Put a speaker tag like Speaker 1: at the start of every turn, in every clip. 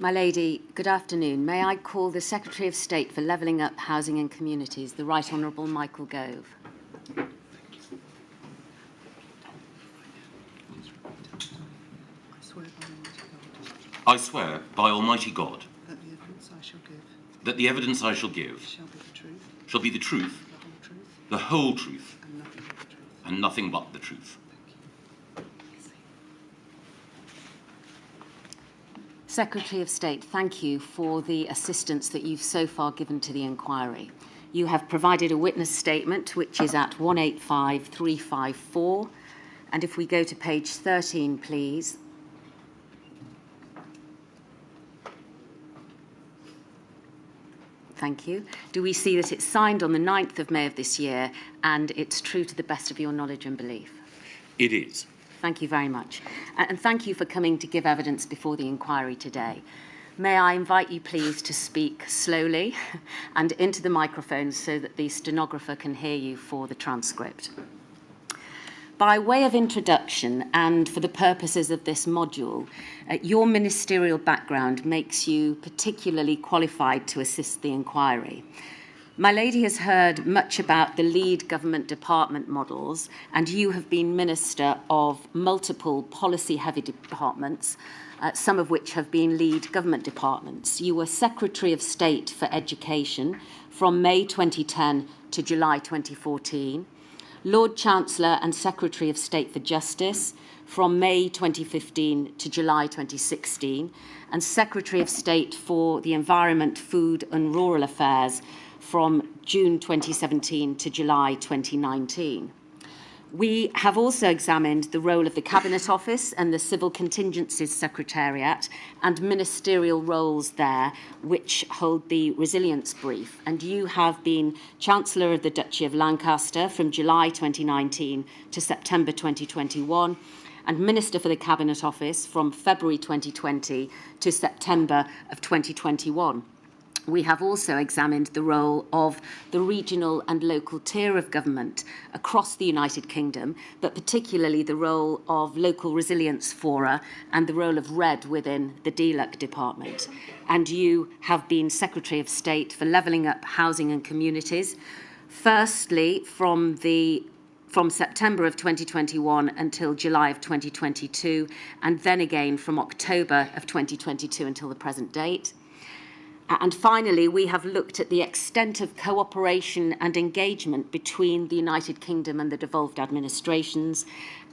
Speaker 1: My lady, good afternoon. May I call the Secretary of State for Levelling Up Housing and Communities, the Right Honourable Michael Gove.
Speaker 2: I swear by Almighty God
Speaker 3: that the evidence I shall give
Speaker 2: that the evidence I shall give
Speaker 3: shall be the truth,
Speaker 2: the whole truth,
Speaker 3: and nothing but the truth.
Speaker 2: and nothing but the truth.
Speaker 1: Secretary of State, thank you for the assistance that you've so far given to the inquiry. You have provided a witness statement, which is at 185354. And if we go to page 13, please. Thank you. Do we see that it's signed on the 9th of May of this year and it's true to the best of your knowledge and belief?
Speaker 2: It is.
Speaker 1: Thank you very much. And thank you for coming to give evidence before the inquiry today. May I invite you, please, to speak slowly and into the microphone so that the stenographer can hear you for the transcript. By way of introduction and for the purposes of this module, your ministerial background makes you particularly qualified to assist the inquiry. My lady has heard much about the lead government department models, and you have been minister of multiple policy-heavy departments, some of which have been lead government departments. You were Secretary of State for Education from May 2010 to July 2014, Lord Chancellor and Secretary of State for Justice from May 2015 to July 2016, and Secretary of State for the Environment, Food and Rural Affairs from June 2017 to July 2019. We have also examined the role of the Cabinet Office and the Civil Contingencies Secretariat and ministerial roles there, which hold the resilience brief. And you have been Chancellor of the Duchy of Lancaster from July 2019 to September 2021, and Minister for the Cabinet Office from February 2020 to September of 2021. We have also examined the role of the regional and local tier of government across the United Kingdom, but particularly the role of local resilience fora and the role of RED within the DLUC department. And you have been Secretary of State for Levelling Up Housing and Communities, firstly from September of 2021 until July of 2022, and then again from October of 2022 until the present date. And finally, we have looked at the extent of cooperation and engagement between the United Kingdom and the devolved administrations,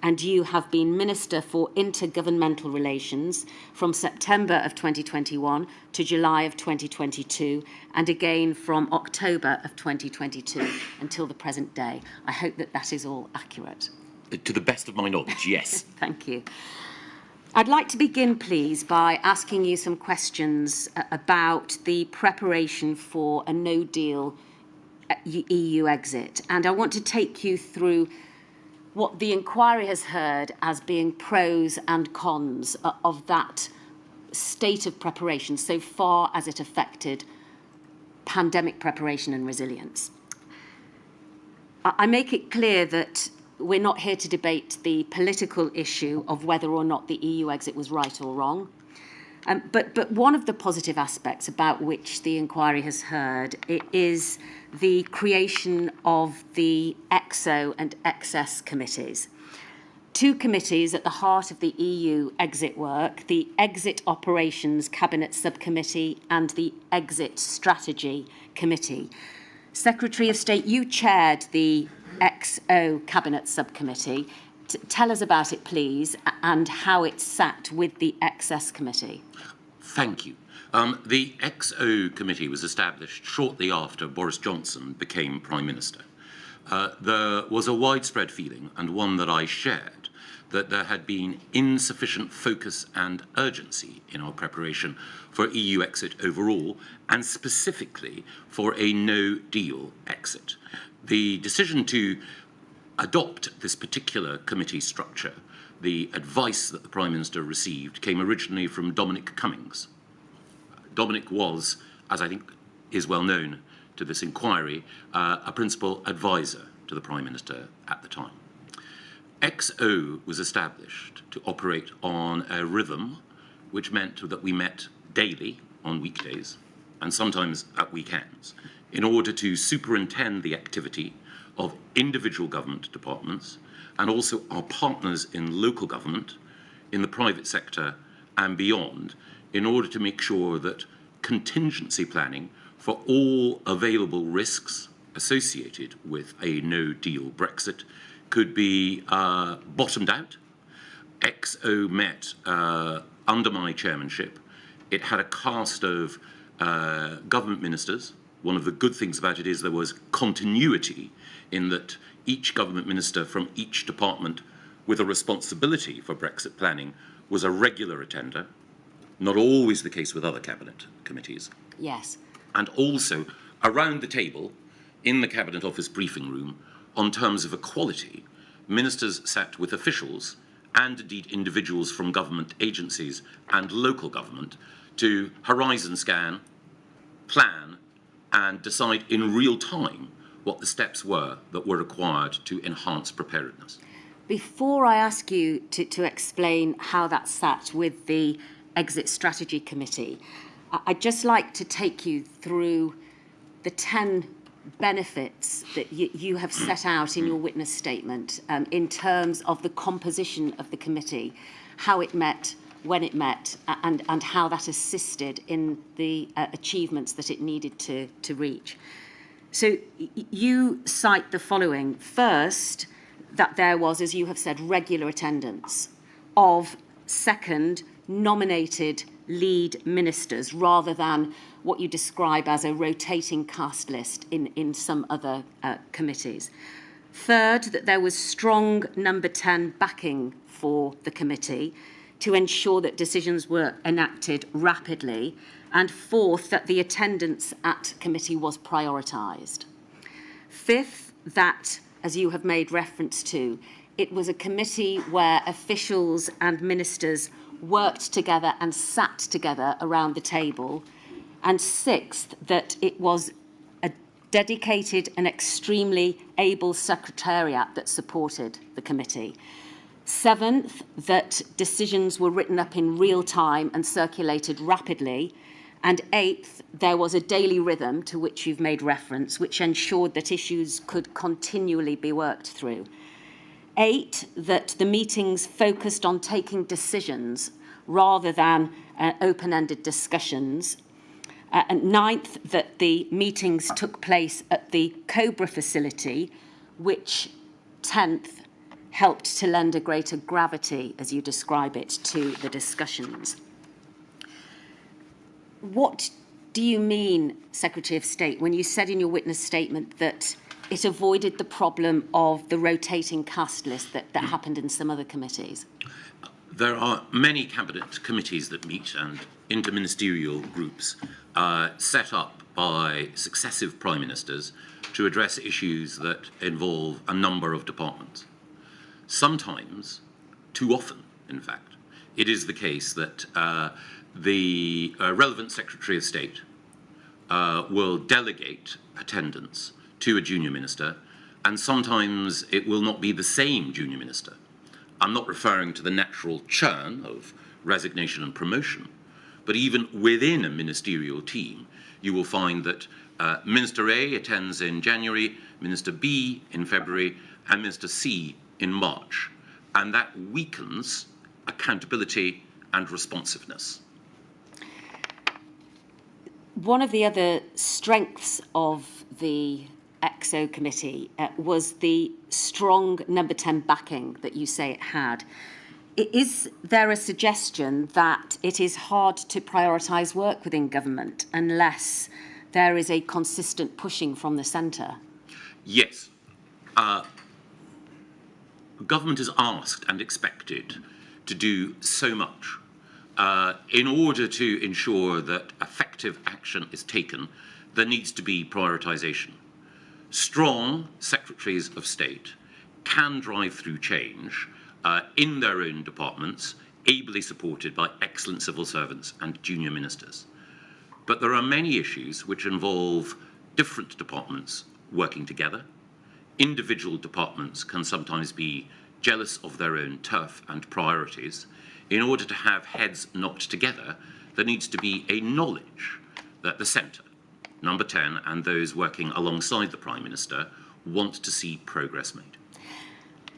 Speaker 1: and you have been Minister for Intergovernmental Relations from September of 2021 to July of 2022, and again from October of 2022 until the present day. I hope that that is all accurate.
Speaker 2: To the best of my knowledge, yes.
Speaker 1: Thank you. I'd like to begin, please, by asking you some questions about the preparation for a no-deal EU exit. And I want to take you through what the inquiry has heard as being pros and cons of that state of preparation so far as it affected pandemic preparation and resilience. I make it clear that we're not here to debate the political issue of whether or not the EU exit was right or wrong. But one of the positive aspects about which the inquiry has heard is the creation of the EXO and XS committees. Two committees at the heart of the EU exit work, the Exit Operations Cabinet Subcommittee and the Exit Strategy Committee. Secretary of State, you chaired the XO Cabinet Subcommittee. Tell us about it, please, and how it sat with the XS Committee.
Speaker 2: Thank you. The XO Committee was established shortly after Boris Johnson became Prime Minister. There was a widespread feeling, and one that I shared, that there had been insufficient focus and urgency in our preparation for EU exit overall, and specifically for a no-deal exit. The decision to adopt this particular committee structure, the advice that the Prime Minister received, came originally from Dominic Cummings. Dominic was, as I think is well known to this inquiry, a principal advisor to the Prime Minister at the time. XO was established to operate on a rhythm which meant that we met daily on weekdays and sometimes at weekends in order to superintend the activity of individual government departments and also our partners in local government, in the private sector and beyond, in order to make sure that contingency planning for all available risks associated with a no-deal Brexit could be bottomed out. XO met under my chairmanship. It had a cast of government ministers. One of the good things about it is there was continuity in that each government minister from each department with a responsibility for Brexit planning was a regular attender, not always the case with other cabinet committees.
Speaker 1: Yes.
Speaker 2: And also around the table in the Cabinet Office briefing room on terms of equality, ministers sat with officials and indeed individuals from government agencies and local government to horizon scan, plan and decide in real time what the steps were that were required to enhance preparedness.
Speaker 1: Before I ask you to explain how that sat with the Exit Strategy Committee, I'd just like to take you through the 10 benefits that you have set out in your witness statement in terms of the composition of the committee, how it met, when it met, and how that assisted in the achievements that it needed to reach. So you cite the following. First, that there was, as you have said, regular attendance of, second, nominated lead ministers rather than what you describe as a rotating cast list in some other committees. Third, that there was strong number 10 backing for the committee to ensure that decisions were enacted rapidly. And fourth, that the attendance at committee was prioritised. Fifth, that, as you have made reference to, it was a committee where officials and ministers worked together and sat together around the table. And sixth, that it was a dedicated and extremely able secretariat that supported the committee. Seventh, that decisions were written up in real time and circulated rapidly. And eighth, there was a daily rhythm to which you've made reference, which ensured that issues could continually be worked through. 8, that the meetings focused on taking decisions rather than open-ended discussions. And 9th, that the meetings took place at the Cobra facility, which 10th helped to lend a greater gravity, as you describe it, to the discussions. What do you mean, Secretary of State, when you said in your witness statement that it avoided the problem of the rotating cast list that happened in some other committees?
Speaker 2: There are many cabinet committees that meet and interministerial groups set up by successive prime ministers to address issues that involve a number of departments. Sometimes, too often, in fact, it is the case that the relevant Secretary of State will delegate attendance to a junior minister, and sometimes it will not be the same junior minister. I'm not referring to the natural churn of resignation and promotion, but even within a ministerial team, you will find that Minister A attends in January, Minister B in February, and Minister C in March. And that weakens accountability and responsiveness.
Speaker 1: One of the other strengths of the XO committee was the strong number 10 backing that you say it had. Is there a suggestion that it is hard to prioritise work within government unless there is a consistent pushing from the centre?
Speaker 2: Yes. Government is asked and expected to do so much in order to ensure that effective action is taken. There needs to be prioritisation. Strong secretaries of state can drive through change in their own departments, ably supported by excellent civil servants and junior ministers. But there are many issues which involve different departments working together. Individual departments can sometimes be jealous of their own turf and priorities. In order to have heads knocked together, there needs to be a knowledge that the centre, number 10, and those working alongside the Prime Minister want to see progress made.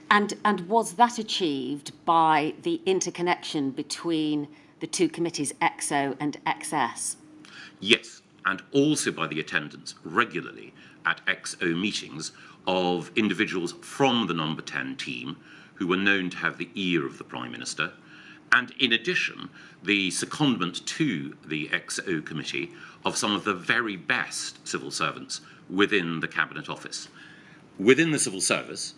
Speaker 1: And was that achieved by the interconnection between the two committees, EXO and XS?
Speaker 2: Yes, and also by the attendance regularly at XO meetings of individuals from the number 10 team who were known to have the ear of the Prime Minister, and in addition, the secondment to the XO committee of some of the very best civil servants within the Cabinet Office. Within the civil service,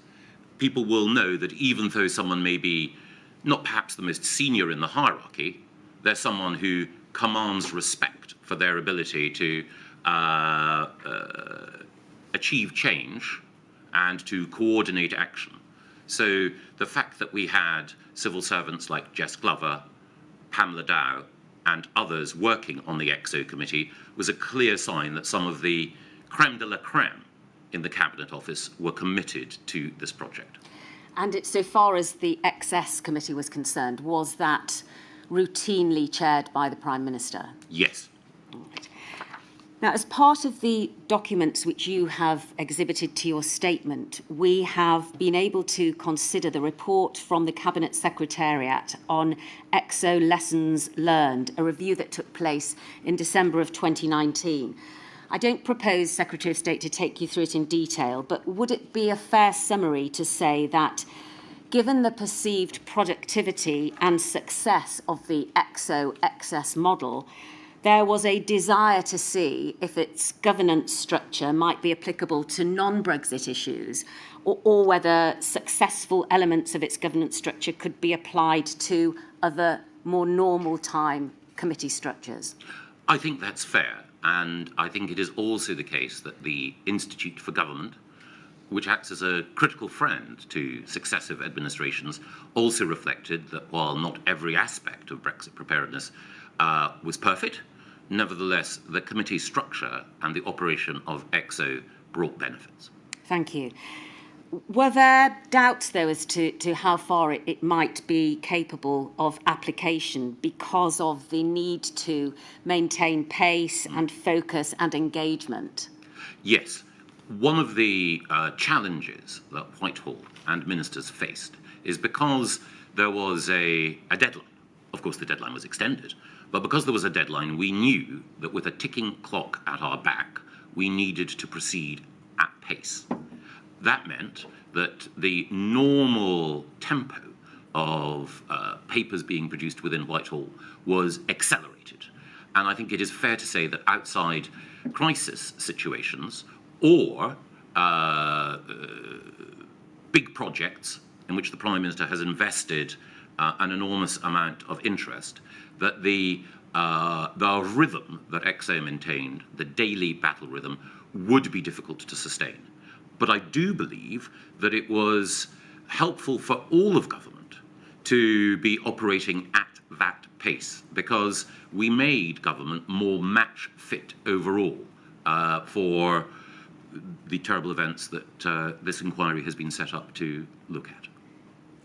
Speaker 2: people will know that even though someone may be not perhaps the most senior in the hierarchy, they're someone who commands respect for their ability to achieve change and to coordinate action. So the fact that we had civil servants like Jess Glover, Pamela Dow, and others working on the EXO committee was a clear sign that some of the creme de la creme in the Cabinet Office were committed to this project.
Speaker 1: And so far as the XS committee was concerned, was that routinely chaired by the Prime Minister?
Speaker 2: Yes.
Speaker 1: Now, as part of the documents which you have exhibited to your statement, we have been able to consider the report from the Cabinet Secretariat on EXO Lessons Learned, a review that took place in December of 2019. I don't propose, Secretary of State, to take you through it in detail, but would it be a fair summary to say that given the perceived productivity and success of the EXO-XS model, there was a desire to see if its governance structure might be applicable to non-Brexit issues, or whether successful elements of its governance structure could be applied to other more normal time committee structures?
Speaker 2: I think that's fair, and I think it is also the case that the Institute for Government, which acts as a critical friend to successive administrations, also reflected that while not every aspect of Brexit preparedness was perfect, nevertheless, the committee structure and the operation of EXO brought benefits.
Speaker 1: Thank you. Were there doubts, though, as to how far it might be capable of application because of the need to maintain pace and focus and engagement?
Speaker 2: Yes. One of the challenges that Whitehall and ministers faced is because there was a deadline. Of course, the deadline was extended, but because there was a deadline, we knew that with a ticking clock at our back, we needed to proceed at pace. That meant that the normal tempo of papers being produced within Whitehall was accelerated. And I think it is fair to say that outside crisis situations or big projects in which the Prime Minister has invested an enormous amount of interest, that the rhythm that EXO maintained, the daily battle rhythm, would be difficult to sustain. But I do believe that it was helpful for all of government to be operating at that pace, because we made government more match fit overall for the terrible events that this inquiry has been set up to look at.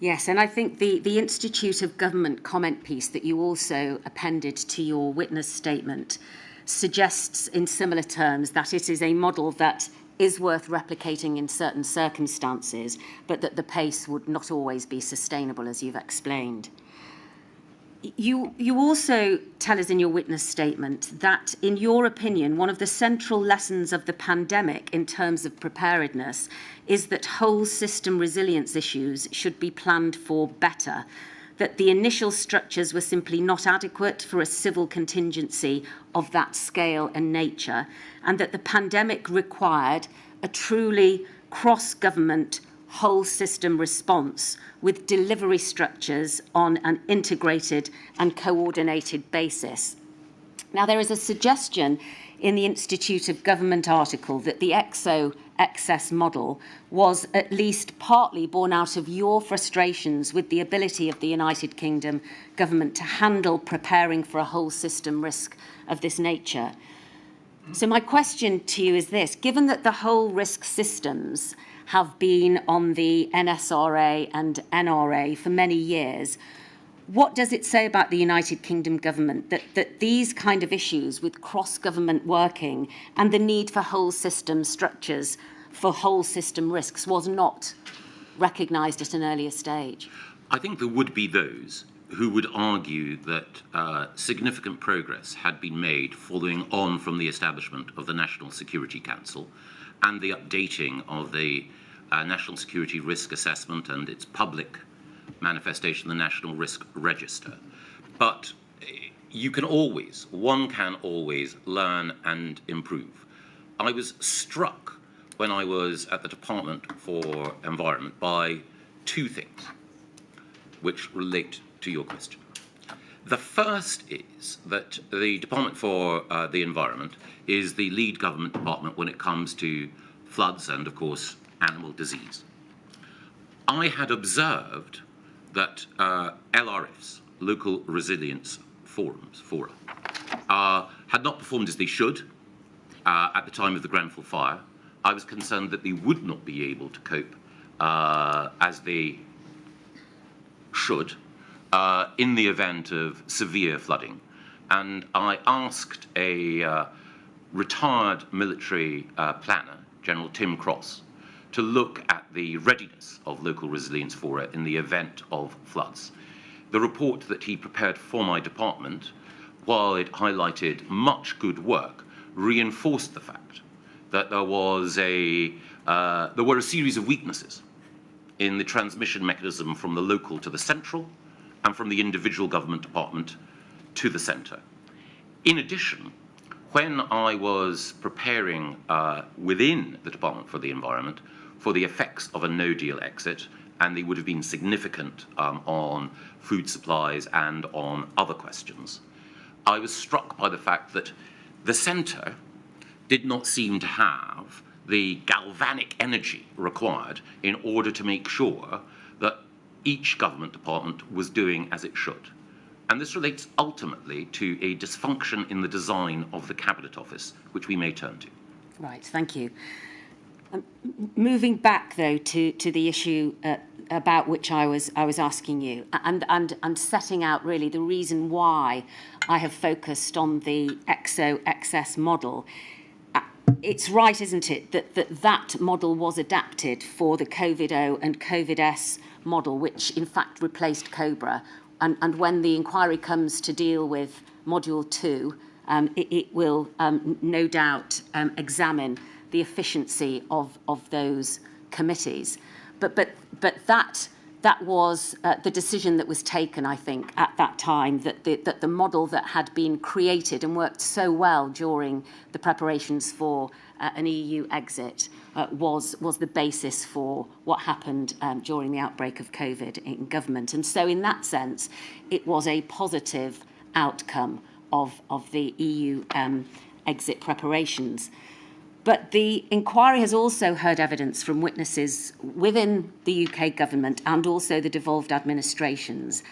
Speaker 1: Yes, and I think the Institute of Government comment piece that you also appended to your witness statement suggests in similar terms that it is a model that is worth replicating in certain circumstances, but that the pace would not always be sustainable, as you've explained. You also tell us in your witness statement that, in your opinion, one of the central lessons of the pandemic in terms of preparedness is that whole system resilience issues should be planned for better, that the initial structures were simply not adequate for a civil contingency of that scale and nature, and that the pandemic required a truly cross-government whole system response with delivery structures on an integrated and coordinated basis. Now, there is a suggestion in the Institute of Government article that the EXO-XS model was at least partly born out of your frustrations with the ability of the United Kingdom government to handle preparing for a whole system risk of this nature. So my question to you is this: given that the whole risk systems have been on the NSRA and NRA for many years, What does it say about the United Kingdom government that these kind of issues with cross-government working and the need for whole system structures for whole system risks was not recognised at an earlier stage?
Speaker 2: I think there would be those who would argue that significant progress had been made following on from the establishment of the National Security Council and the updating of the National Security Risk Assessment and its public manifestation, the National Risk Register. But one can always learn and improve. I was struck when I was at the Department for Environment by two things which relate to your question. The first is that the Department for the Environment is the lead government department when it comes to floods and, of course, animal disease. I had observed that LRFs, local resilience fora, had not performed as they should at the time of the Grenfell fire. I was concerned that they would not be able to cope as they should in the event of severe flooding. And I asked a retired military planner, General Tim Cross, to look at the readiness of local resilience fora in the event of floods. The report that he prepared for my department, while it highlighted much good work, reinforced the fact that there were a series of weaknesses in the transmission mechanism from the local to the central and from the individual government department to the centre. In addition, when I was preparing within the Department for the Environment for the effects of a no-deal exit, and they would have been significant on food supplies and on other questions, I was struck by the fact that the centre did not seem to have the galvanic energy required in order to make sure that each government department was doing as it should. And this relates ultimately to a dysfunction in the design of the Cabinet Office, which we may turn to.
Speaker 1: Right, thank you. Moving back, though, to the issue about which I was asking you, and setting out really the reason why I have focused on the XO-XS model. It's right, isn't it, that model was adapted for the COVID-O and COVID-S model, which in fact replaced COBRA. And when the inquiry comes to deal with Module 2, it will no doubt examine the efficiency of those committees. But that was the decision that was taken, I think, at that time, that the model that had been created and worked so well during the preparations for an EU exit was the basis for what happened during the outbreak of COVID in government. And so in that sense, it was a positive outcome of the EU exit preparations. But the inquiry has also heard evidence from witnesses within the UK government and also the devolved administrations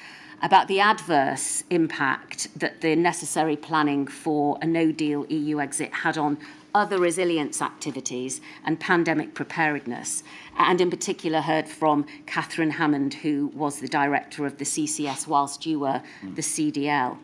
Speaker 1: about the adverse impact that the necessary planning for a no-deal EU exit had on other resilience activities and pandemic preparedness, and in particular heard from Catherine Hammond, who was the director of the CCS whilst you were the CDL.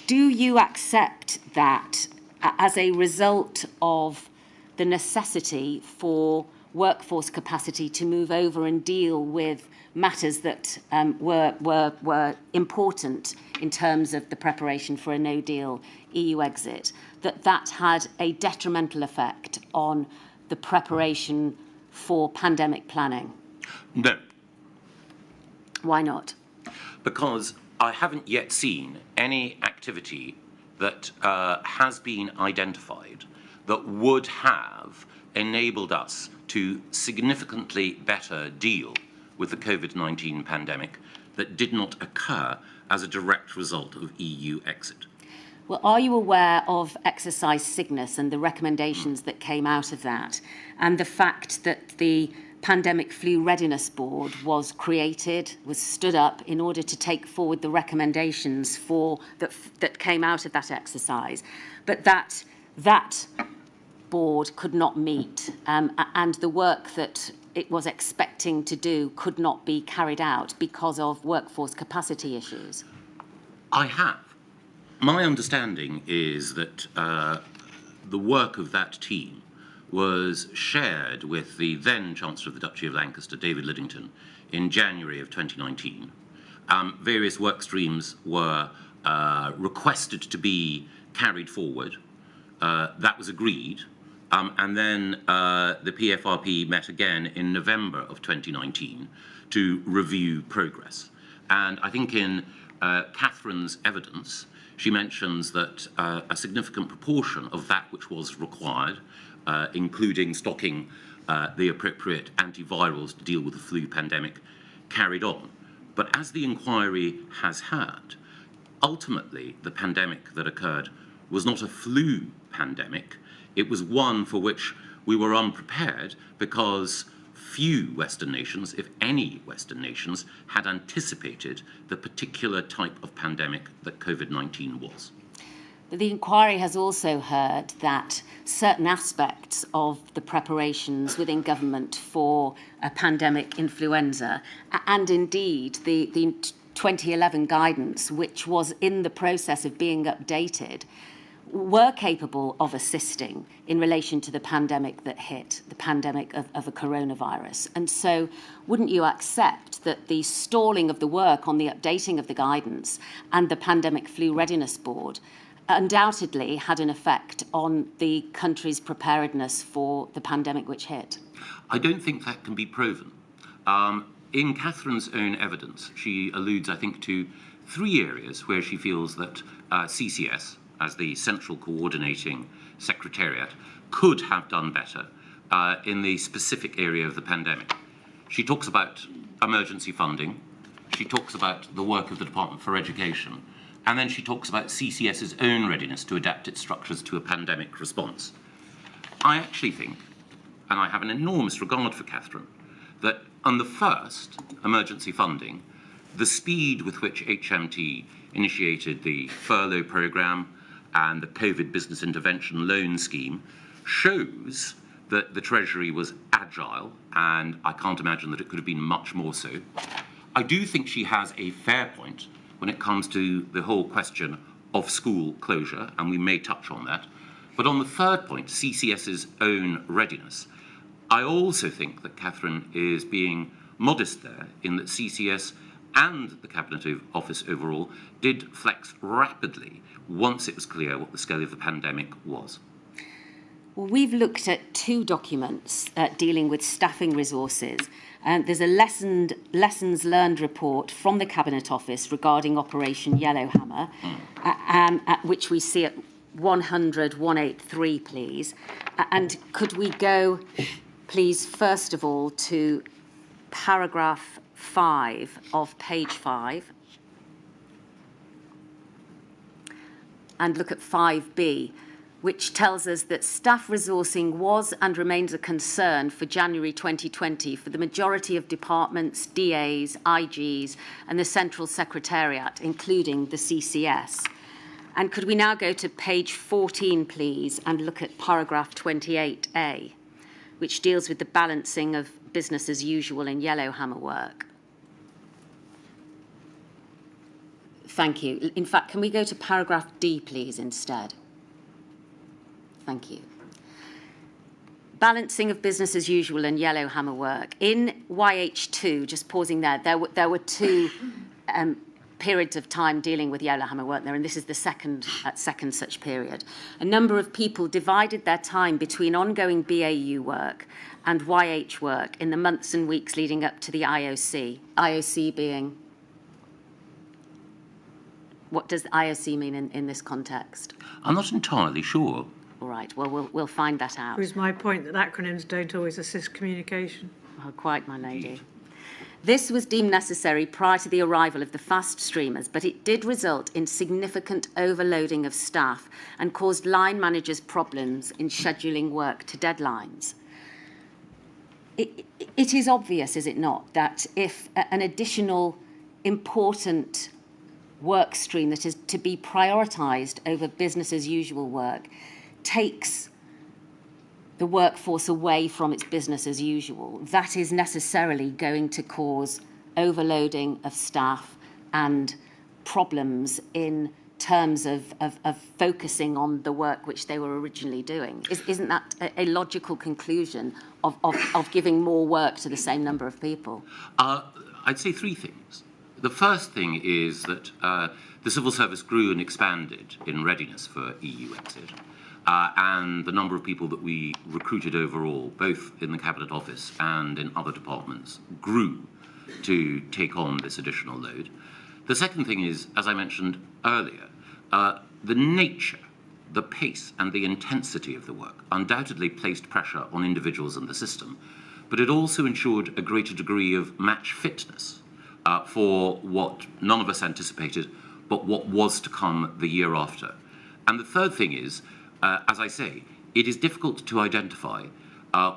Speaker 1: Do you accept that as a result of the necessity for workforce capacity to move over and deal with matters that were important in terms of the preparation for a no-deal EU exit, that had a detrimental effect on the preparation for pandemic planning?
Speaker 2: No.
Speaker 1: Why not?
Speaker 2: Because I haven't yet seen any activity that has been identified that would have enabled us to significantly better deal with the COVID-19 pandemic that did not occur as a direct result of EU exit.
Speaker 1: Well, are you aware of Exercise Cygnus and the recommendations that came out of that, and the fact that the Pandemic Flu Readiness Board was created, was stood up in order to take forward the recommendations that came out of that exercise, but that board could not meet, and the work that it was expecting to do could not be carried out because of workforce capacity issues?
Speaker 2: I have. My understanding is that the work of that team was shared with the then Chancellor of the Duchy of Lancaster, David Liddington, in January of 2019. Various work streams were requested to be carried forward. That was agreed. And then the PFRP met again in November of 2019 to review progress. And I think in Catherine's evidence, she mentions that a significant proportion of that which was required, including stocking the appropriate antivirals to deal with the flu pandemic, carried on. But as the inquiry has had, ultimately the pandemic that occurred was not a flu pandemic. It was one for which we were unprepared because few Western nations, if any Western nations, had anticipated the particular type of pandemic that Covid-19 was.
Speaker 1: The inquiry has also heard that certain aspects of the preparations within government for a pandemic influenza, and indeed the 2011 guidance, which was in the process of being updated, were capable of assisting in relation to the pandemic that hit, the pandemic of a coronavirus. And so wouldn't you accept that the stalling of the work on the updating of the guidance and the Pandemic Flu Readiness Board undoubtedly had an effect on the country's preparedness for the pandemic which hit?
Speaker 2: I don't think that can be proven. In Catherine's own evidence, she alludes, I think, to 3 areas where she feels that CCS, as the central coordinating secretariat, could have done better in the specific area of the pandemic. She talks about emergency funding, she talks about the work of the Department for Education, and then she talks about CCS's own readiness to adapt its structures to a pandemic response. I actually think, and I have an enormous regard for Catherine, that on the first, emergency funding, the speed with which HMT initiated the furlough programme and the COVID business intervention loan scheme shows that the Treasury was agile, and I can't imagine that it could have been much more so. I do think she has a fair point when it comes to the whole question of school closure, and we may touch on that. But on the third point, CCS's own readiness, I also think that Catherine is being modest there in that CCS and the Cabinet Office overall did flex rapidly once it was clear what the scale of the pandemic was.
Speaker 1: Well, we've looked at 2 documents dealing with staffing resources. There's a lessons learned report from the Cabinet Office regarding Operation Yellowhammer, which we see at 100-183, please. And could we go, please, first of all, to paragraph 5 of page 5 and look at 5B, which tells us that staff resourcing was and remains a concern for January 2020 for the majority of departments, DAs, IGs, and the Central Secretariat, including the CCS. And could we now go to page 14, please, and look at paragraph 28A, which deals with the balancing of business as usual and Yellowhammer work. Thank you. In fact, can we go to paragraph D, please, instead? Thank you. Balancing of business as usual and Yellowhammer work. In YH2, just pausing there were 2 periods of time dealing with Yellowhammer work there, and this is the second such period. A number of people divided their time between ongoing BAU work and YH work in the months and weeks leading up to the IOC. IOC being... What does IOC mean in this context?
Speaker 2: I'm not entirely sure.
Speaker 1: All right, well, we'll find that out.
Speaker 4: It was my point that acronyms don't always assist communication.
Speaker 1: Oh, quite, my lady. This was deemed necessary prior to the arrival of the fast streamers, but it did result in significant overloading of staff and caused line managers problems in scheduling work to deadlines. It is obvious, is it not, that if an additional important work stream that is to be prioritised over business as usual work takes the workforce away from its business as usual, that is necessarily going to cause overloading of staff and problems in terms of focusing on the work which they were originally doing. Isn't that a logical conclusion of giving more work to the same number of people?
Speaker 2: I'd say three things. The first thing is that the civil service grew and expanded in readiness for EU exit. And the number of people that we recruited overall, both in the Cabinet Office and in other departments, grew to take on this additional load. The second thing is, as I mentioned earlier, the nature, the pace and the intensity of the work undoubtedly placed pressure on individuals and the system, but it also ensured a greater degree of match fitness for what none of us anticipated, but what was to come the year after. And the third thing is, as I say, it is difficult to identify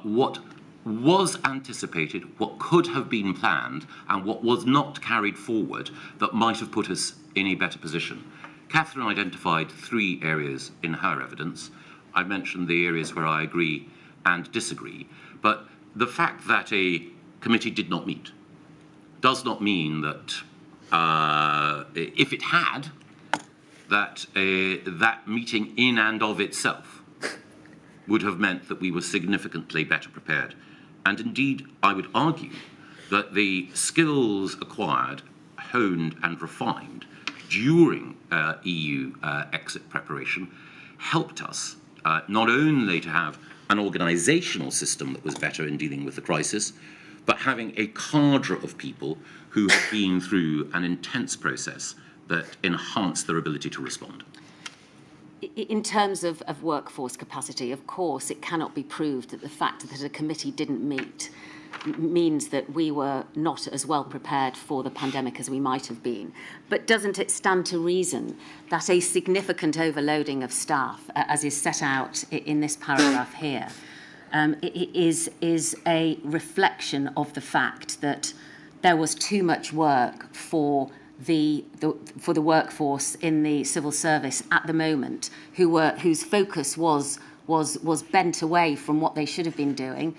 Speaker 2: what was anticipated, what could have been planned, and what was not carried forward that might have put us in a better position. Catherine identified three areas in her evidence. I mentioned the areas where I agree and disagree, but the fact that a committee did not meet does not mean that if it had, that that meeting in and of itself would have meant that we were significantly better prepared. And indeed, I would argue that the skills acquired, honed and refined during EU exit preparation helped us not only to have an organisational system that was better in dealing with the crisis, but having a cadre of people who have been through an intense process that enhanced their ability to respond.
Speaker 1: In terms of workforce capacity, of course, it cannot be proved that the fact that a committee didn't meet means that we were not as well prepared for the pandemic as we might have been. But doesn't it stand to reason that a significant overloading of staff, as is set out in this paragraph here, is a reflection of the fact that there was too much work for the workforce in the civil service at the moment, whose focus was bent away from what they should have been doing,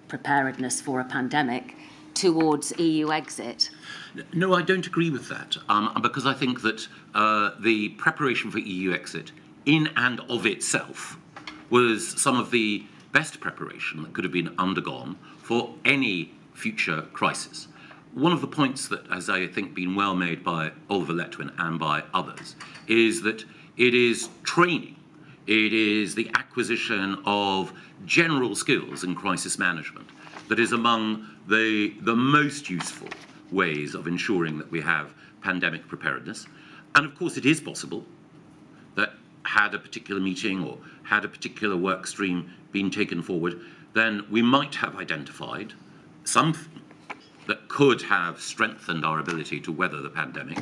Speaker 1: preparedness for a pandemic, towards EU exit?
Speaker 2: No, I don't agree with that, because I think that the preparation for EU exit in and of itself was some of the best preparation that could have been undergone for any future crisis. One of the points that has, I think, been well made by Oliver Letwin and by others is that it is training, it is the acquisition of general skills in crisis management that is among the most useful ways of ensuring that we have pandemic preparedness. And of course, it is possible that had a particular meeting or had a particular work stream been taken forward, then we might have identified something that could have strengthened our ability to weather the pandemic.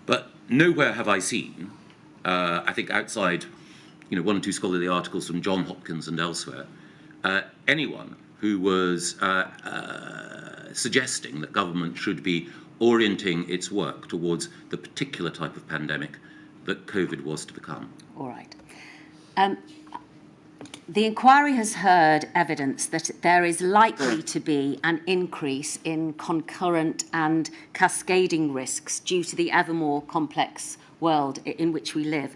Speaker 2: But nowhere have I seen, I think outside one or two scholarly articles from John Hopkins and elsewhere, anyone who was suggesting that government should be orienting its work towards the particular type of pandemic that COVID was to become.
Speaker 1: All right. The inquiry has heard evidence that there is likely to be an increase in concurrent and cascading risks due to the ever more complex world in which we live.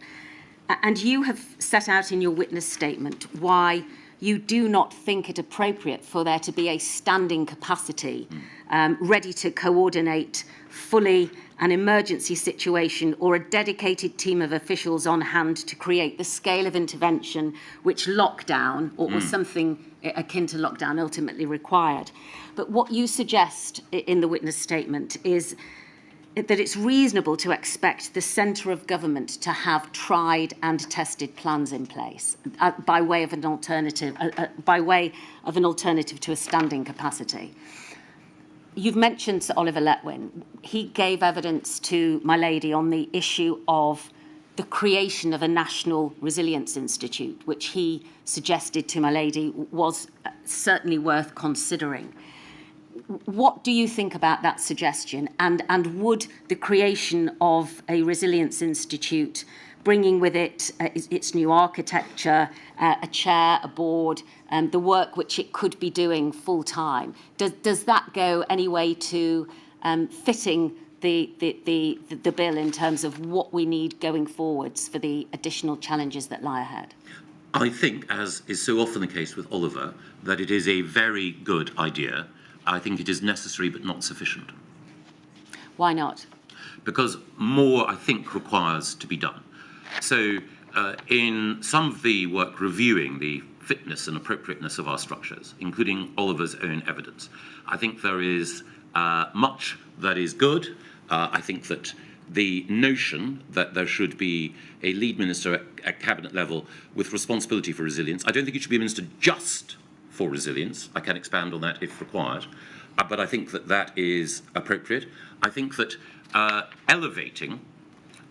Speaker 1: And you have set out in your witness statement why you do not think it appropriate for there to be a standing capacity ready to coordinate fully an emergency situation or a dedicated team of officials on hand to create the scale of intervention which lockdown or something akin to lockdown ultimately required. But what you suggest in the witness statement is that it's reasonable to expect the centre of government to have tried and tested plans in place by way of an alternative to a standing capacity. You've mentioned Sir Oliver Letwin. He gave evidence to my lady on the issue of the creation of a National Resilience Institute, which he suggested to my lady was certainly worth considering. What do you think about that suggestion? And would the creation of a Resilience Institute bringing with it its new architecture, a chair, a board, the work which it could be doing full time. Does that go any way to fitting the bill in terms of what we need going forwards for the additional challenges that lie ahead?
Speaker 2: I think, as is so often the case with Oliver, that it is a very good idea. I think it is necessary but not sufficient.
Speaker 1: Why not?
Speaker 2: Because more, I think, requires to be done. So in some of the work reviewing the fitness and appropriateness of our structures, including Oliver's own evidence, I think there is much that is good. I think that the notion that there should be a lead minister at cabinet level with responsibility for resilience, I don't think it should be a minister just for resilience. I can expand on that if required. But I think that that is appropriate. I think that elevating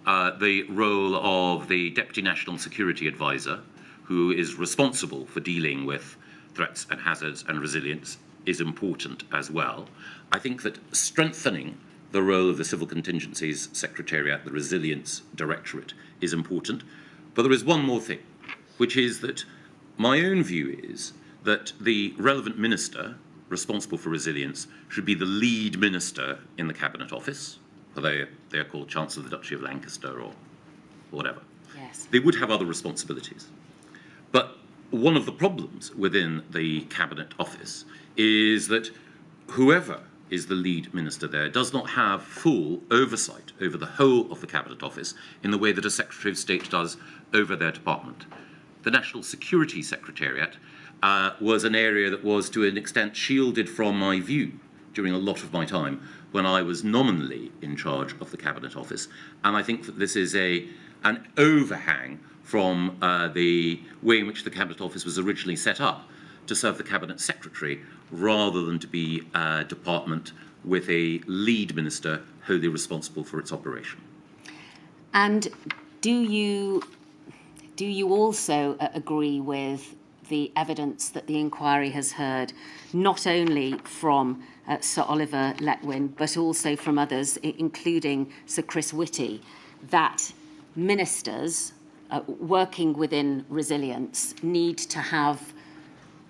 Speaker 2: the role of the Deputy National Security Advisor, who is responsible for dealing with threats and hazards and resilience, is important as well. I think that strengthening the role of the Civil Contingencies Secretariat, the Resilience Directorate, is important. But there is one more thing, which is that my own view is that the relevant minister responsible for resilience should be the lead minister in the Cabinet Office, although they are called Chancellor of the Duchy of Lancaster or whatever.
Speaker 1: Yes.
Speaker 2: They would have other responsibilities. But one of the problems within the Cabinet Office is that whoever is the lead minister there does not have full oversight over the whole of the Cabinet Office in the way that a Secretary of State does over their department. The National Security Secretariat was an area that was to an extent shielded from my view during a lot of my time when I was nominally in charge of the Cabinet Office. And I think that this is an overhang from the way in which the Cabinet Office was originally set up to serve the Cabinet Secretary rather than to be a department with a lead minister wholly responsible for its operation.
Speaker 1: And do you also agree with the evidence that the inquiry has heard, not only from Sir Oliver Letwin, but also from others, including Sir Chris Whitty, that ministers working within resilience need to have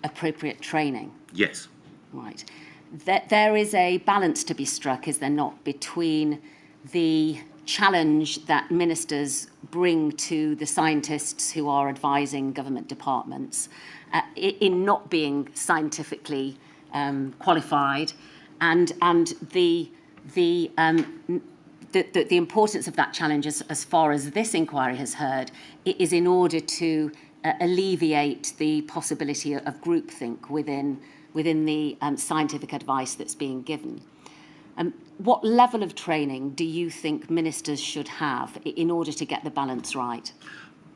Speaker 1: appropriate training?
Speaker 2: Yes.
Speaker 1: Right. There is a balance to be struck, is there not, between the challenge that ministers bring to the scientists who are advising government departments in not being scientifically qualified, and the importance of that challenge, as far as this inquiry has heard, is in order to alleviate the possibility of groupthink within the scientific advice that's being given. What level of training do you think ministers should have in order to get the balance right?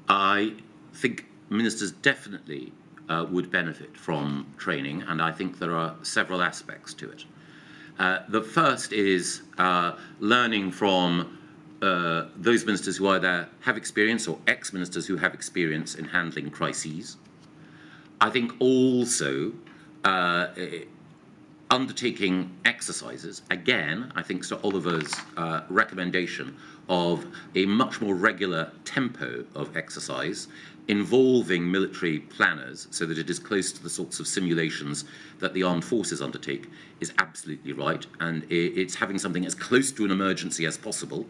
Speaker 2: I think ministers definitely would benefit from training, and I think there are several aspects to it. The first is learning from those ministers who either have experience or ex-ministers who have experience in handling crises. I think also undertaking exercises. Again, I think Sir Oliver's recommendation of a much more regular tempo of exercise involving military planners so that it is close to the sorts of simulations that the armed forces undertake is absolutely right, and it's having something as close to an emergency as possible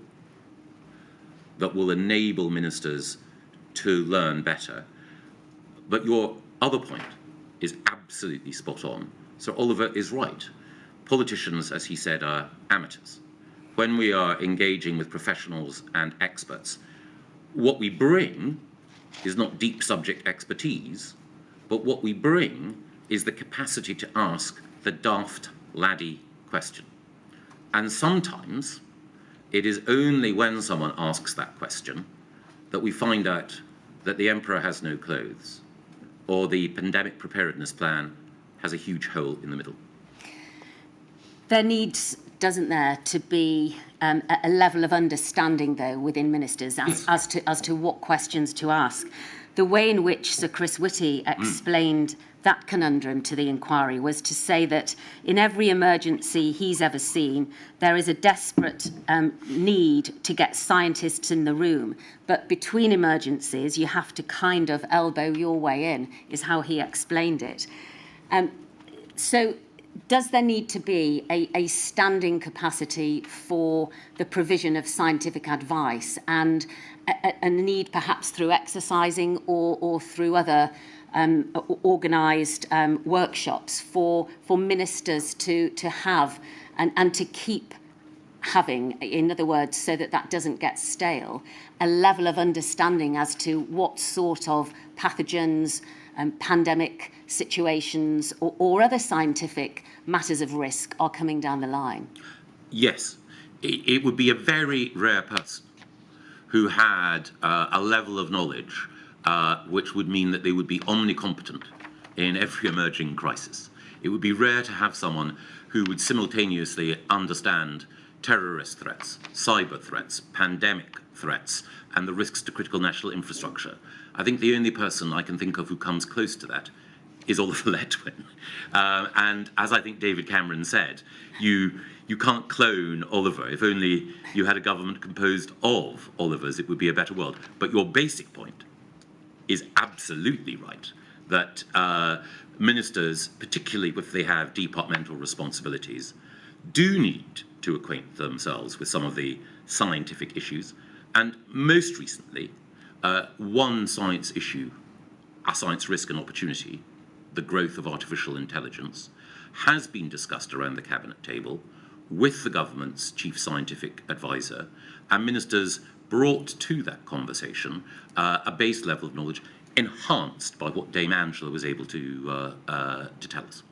Speaker 2: that will enable ministers to learn better. But your other point is absolutely spot on. Sir Oliver is right. Politicians, as he said, are amateurs. When we are engaging with professionals and experts, what we bring is not deep subject expertise, but what we bring is the capacity to ask the daft laddie question. And sometimes it is only when someone asks that question that we find out that the emperor has no clothes, or the pandemic preparedness plan has a huge hole in the middle.
Speaker 1: There needs, doesn't there, to be a level of understanding, though, within ministers as to what questions to ask. the way in which Sir Chris Whitty explained that conundrum to the inquiry was to say that in every emergency he's ever seen, there is a desperate need to get scientists in the room. But between emergencies, you have to kind of elbow your way in, is how he explained it. So does there need to be a standing capacity for the provision of scientific advice and a need perhaps through exercising or through other organised workshops for ministers to have and to keep having, in other words, so that that doesn't get stale, a level of understanding as to what sort of pathogens, pandemic situations or other scientific matters of risk are coming down the line?
Speaker 2: Yes, it would be a very rare person who had a level of knowledge which would mean that they would be omnicompetent in every emerging crisis. It would be rare to have someone who would simultaneously understand terrorist threats, cyber threats, pandemic threats, and the risks to critical national infrastructure. I think the only person I can think of who comes close to that is Oliver Letwin. And as I think David Cameron said, you can't clone Oliver. If only you had a government composed of Olivers, it would be a better world. But your basic point is absolutely right, that ministers, particularly if they have departmental responsibilities, do need to acquaint themselves with some of the scientific issues. And most recently, one science issue, a science risk and opportunity, the growth of artificial intelligence, has been discussed around the cabinet table with the government's chief scientific advisor, and ministers brought to that conversation a base level of knowledge enhanced by what Dame Angela was able to tell us.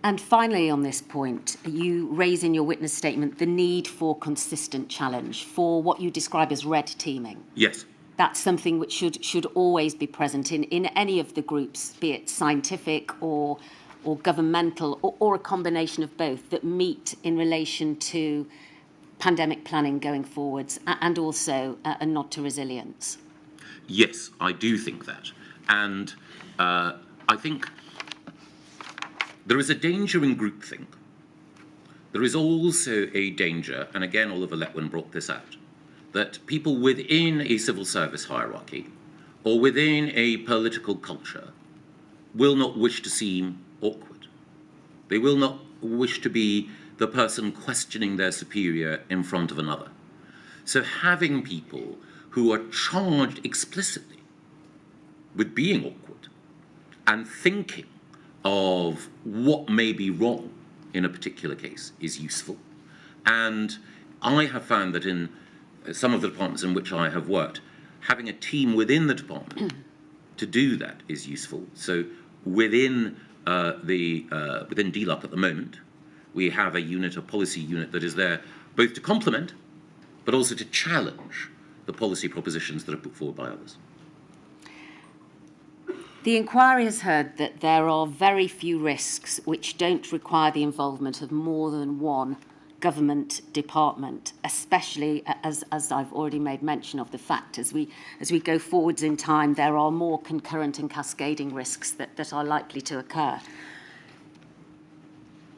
Speaker 1: And finally, on this point, you raise in your witness statement the need for consistent challenge, for what you describe as red teaming.
Speaker 2: Yes.
Speaker 1: That's something which should always be present in any of the groups, be it scientific or governmental or a combination of both, that meet in relation to pandemic planning going forwards and also a nod to resilience.
Speaker 2: Yes, I do think that. And I think there is a danger in groupthink. There is also a danger, and again Oliver Letwin brought this out, that people within a civil service hierarchy or within a political culture will not wish to seem awkward. They will not wish to be the person questioning their superior in front of another. So having people who are charged explicitly with being awkward and thinking of what may be wrong in a particular case is useful. And I have found that in some of the departments in which I have worked, having a team within the department to do that is useful. So within within DLUC at the moment, we have a unit, a policy unit that is there both to complement but also to challenge the policy propositions that are put forward by others.
Speaker 1: The inquiry has heard that there are very few risks which don't require the involvement of more than one government department, especially as I've already made mention of the fact as we go forwards in time, there are more concurrent and cascading risks that are likely to occur.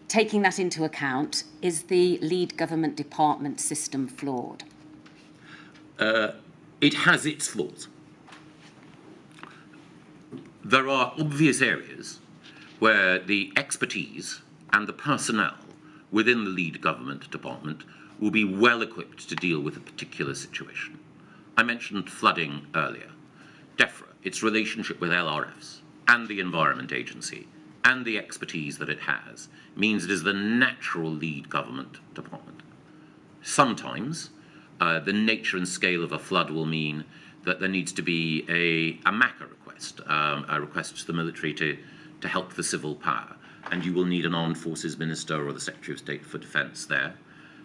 Speaker 1: Taking that into account, is the lead government department system flawed?
Speaker 2: It has its flaws. There are obvious areas where the expertise and the personnel within the lead government department will be well equipped to deal with a particular situation. I mentioned flooding earlier. DEFRA, its relationship with LRFs and the Environment Agency and the expertise that it has means it is the natural lead government department. Sometimes the nature and scale of a flood will mean that there needs to be a MACA request, a request to the military to help the civil power, and you will need an armed forces minister or the Secretary of State for Defence there.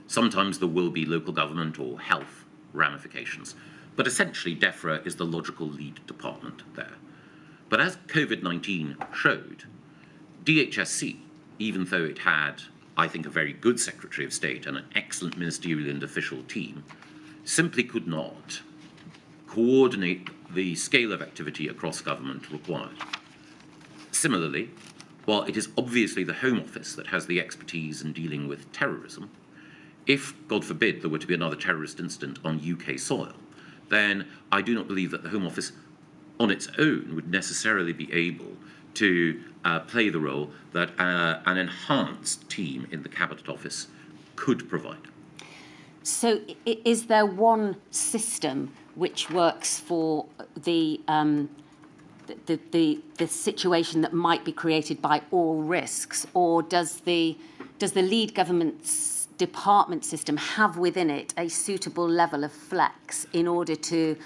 Speaker 2: Sometimes there will be local government or health ramifications, but essentially DEFRA is the logical lead department there. But as COVID-19 showed, DHSC, even though it had, I think, a very good Secretary of State and an excellent ministerial and official team, simply could not coordinate the scale of activity across government required. Similarly, while it is obviously the Home Office that has the expertise in dealing with terrorism, if, God forbid, there were to be another terrorist incident on UK soil, then I do not believe that the Home Office on its own would necessarily be able to play the role that an enhanced team in the Cabinet Office could provide.
Speaker 1: So is there one system which works for the situation that might be created by all risks, or does the lead government's department system have within it a suitable level of flex in order to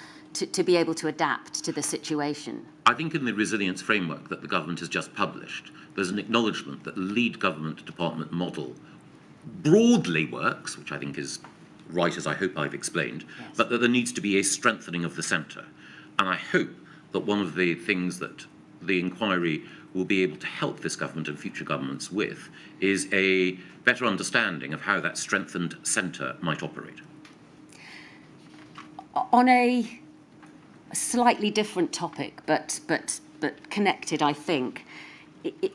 Speaker 1: be able to adapt to the situation?
Speaker 2: I think in the resilience framework that the government has just published, there's an acknowledgement that the lead government department model broadly works, which I think is right, as I hope I've explained,
Speaker 1: yes,
Speaker 2: but that there needs to be a strengthening of the centre. And I hope that one of the things that the inquiry will be able to help this government and future governments with is a better understanding of how that strengthened centre might operate.
Speaker 1: On a slightly different topic, but connected, I think,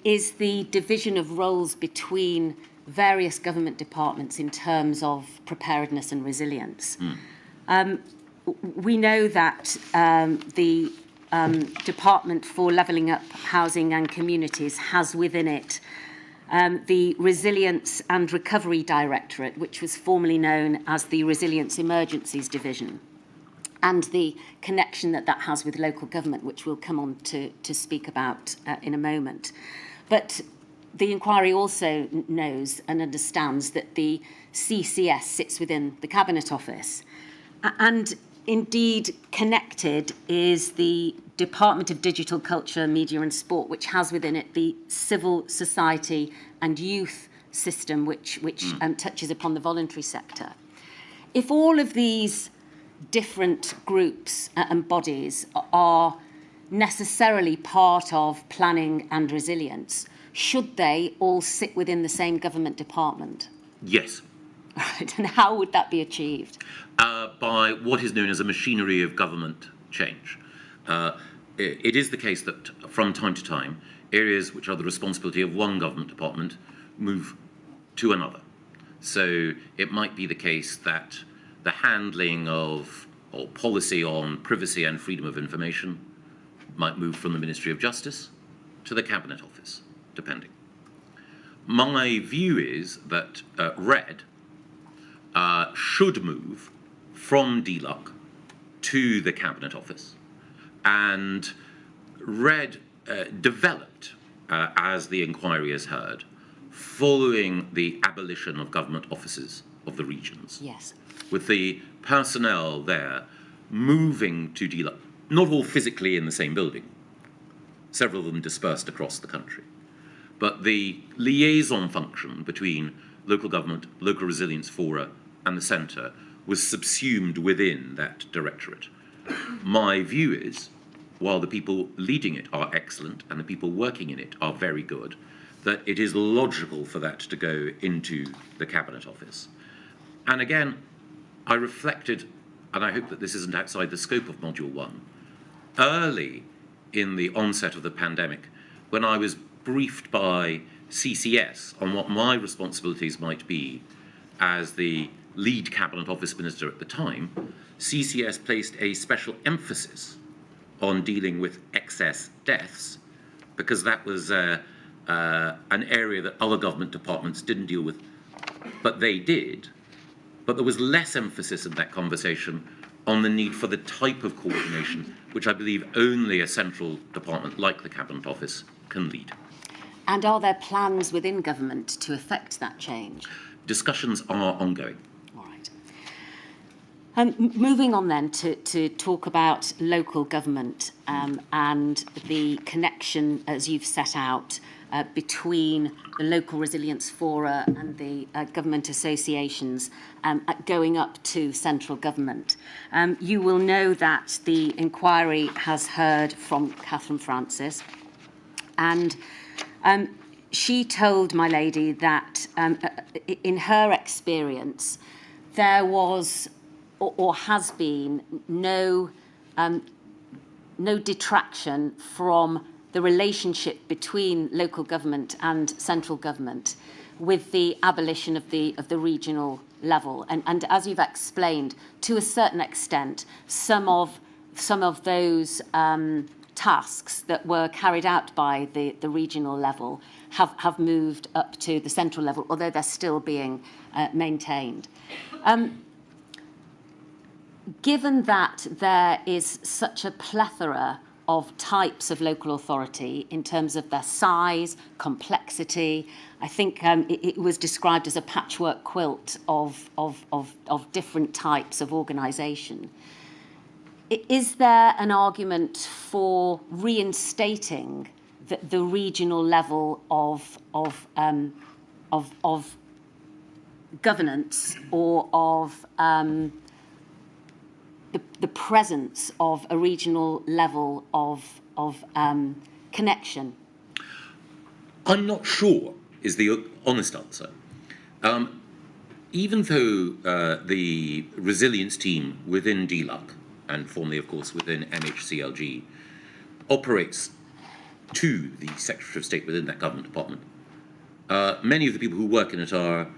Speaker 1: is the division of roles between various government departments in terms of preparedness and resilience. We know that the Department for Levelling Up Housing and Communities has within it the Resilience and Recovery Directorate, which was formerly known as the Resilience Emergencies Division, and the connection that has with local government, which we'll come on to speak about in a moment. But the inquiry also knows and understands that the CCS sits within the Cabinet Office. And indeed, connected is the Department of Digital Culture, Media and Sport, which has within it the civil society and youth system, which touches upon the voluntary sector. If all of these different groups and bodies are necessarily part of planning and resilience, should they all sit within the same government department?
Speaker 2: Yes.
Speaker 1: Right, and how would that be achieved?
Speaker 2: By what is known as a machinery of government change. It is the case that from time to time, areas which are the responsibility of one government department move to another. So it might be the case that the handling of or policy on privacy and freedom of information might move from the Ministry of Justice to the Cabinet Office, depending. My view is that RED should move from DLUC to the Cabinet Office, and RED developed, as the inquiry has heard, following the abolition of government offices of the regions.
Speaker 1: Yes.
Speaker 2: With the personnel there moving to DLUC, not all physically in the same building, several of them dispersed across the country, but the liaison function between local government, local resilience fora, and the centre was subsumed within that directorate. My view is, while the people leading it are excellent and the people working in it are very good, that it is logical for that to go into the Cabinet Office. And again, I reflected, and I hope that this isn't outside the scope of Module 1, early in the onset of the pandemic, when I was briefed by CCS on what my responsibilities might be as the lead Cabinet Office Minister at the time, CCS placed a special emphasis on dealing with excess deaths, because that was an area that other government departments didn't deal with, but they did. But there was less emphasis in that conversation on the need for the type of coordination which I believe only a central department like the Cabinet Office can lead.
Speaker 1: And are there plans within government to effect that change?
Speaker 2: Discussions are ongoing.
Speaker 1: All right. Moving on then to talk about local government and the connection, as you've set out, between the local resilience fora and the government associations going up to central government. You will know that the inquiry has heard from Catherine Francis, and she told my lady that in her experience there was or has been no no detraction from the relationship between local government and central government with the abolition of the regional level. And as you've explained, to a certain extent, some of those tasks that were carried out by the regional level have moved up to the central level, although they're still being maintained. Given that there is such a plethora of types of local authority in terms of their size, complexity, I think it was described as a patchwork quilt of different types of organisation. Is there an argument for reinstating the regional level of governance or of the presence of a regional level of connection?
Speaker 2: I'm not sure is the honest answer. Even though the resilience team within DLUC, and formerly, of course, within MHCLG, operates to the Secretary of State within that government department, many of the people who work in it are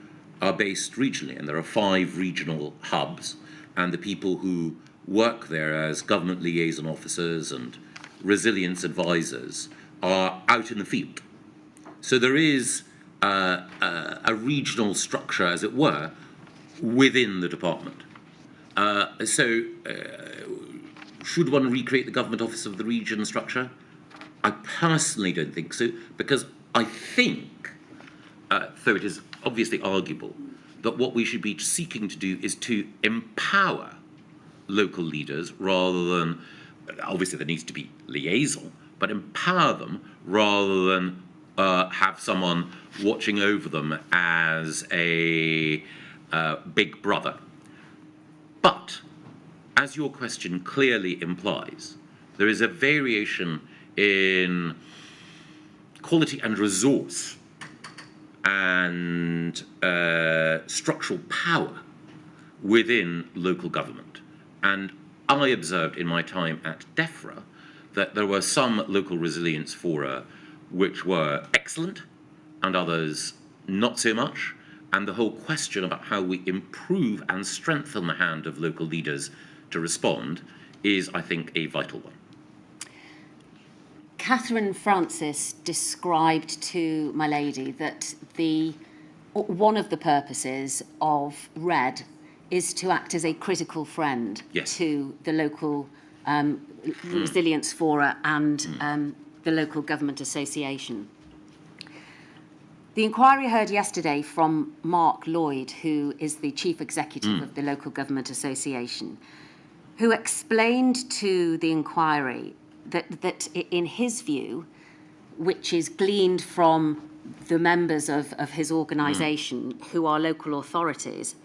Speaker 2: based regionally, and there are 5 regional hubs, and the people who work there as government liaison officers and resilience advisors are out in the field. So there is a regional structure, as it were, within the department. Should one recreate the government office of the region structure? I personally don't think so, because I think, though it is obviously arguable, that what we should be seeking to do is to empower local leaders rather than, obviously there needs to be liaison, but empower them rather than have someone watching over them as a big brother. But, as your question clearly implies, there is a variation in quality and resource and structural power within local government. And I observed in my time at DEFRA that there were some local resilience fora which were excellent and others not so much. And the whole question about how we improve and strengthen the hand of local leaders to respond is, I think, a vital one.
Speaker 1: Catherine Francis described to my lady that one of the purposes of RED is to act as a critical friend to the local resilience fora and the local government association. The inquiry heard yesterday from Mark Lloyd, who is the chief executive of the local government association, who explained to the inquiry that in his view, which is gleaned from the members of his organisation who are local authorities,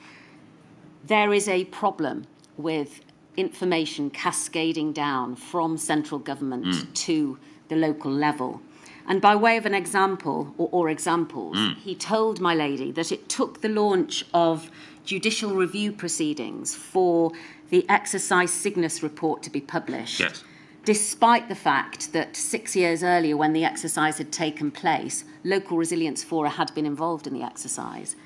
Speaker 1: there is a problem with information cascading down from central government to the local level. And by way of an example, or examples, he told my lady that it took the launch of judicial review proceedings for the exercise Cygnus report to be published, despite the fact that 6 years earlier, when the exercise had taken place, local resilience fora had been involved in the exercise.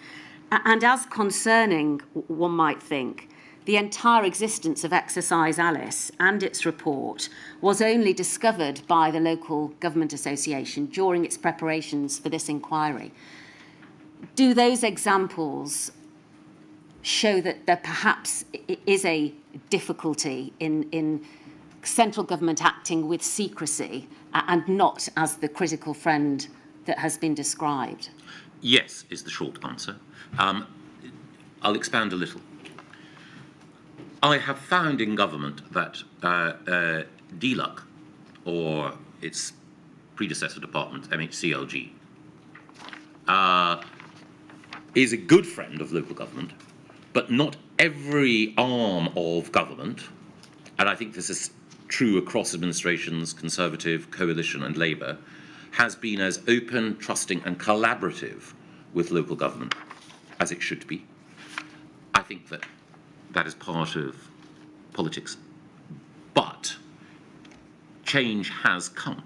Speaker 1: And as concerning, one might think, the entire existence of Exercise Alice and its report was only discovered by the local government association during its preparations for this inquiry. Do those examples show that there perhaps is a difficulty in central government acting with secrecy and not as the critical friend that has been described?
Speaker 2: Yes, is the short answer. I'll expand a little. I have found in government that DLUC, or its predecessor department, MHCLG, is a good friend of local government, but not every arm of government, and I think this is true across administrations, Conservative, Coalition and Labour, has been as open, trusting and collaborative with local government as it should be. I think that is part of politics But change has come.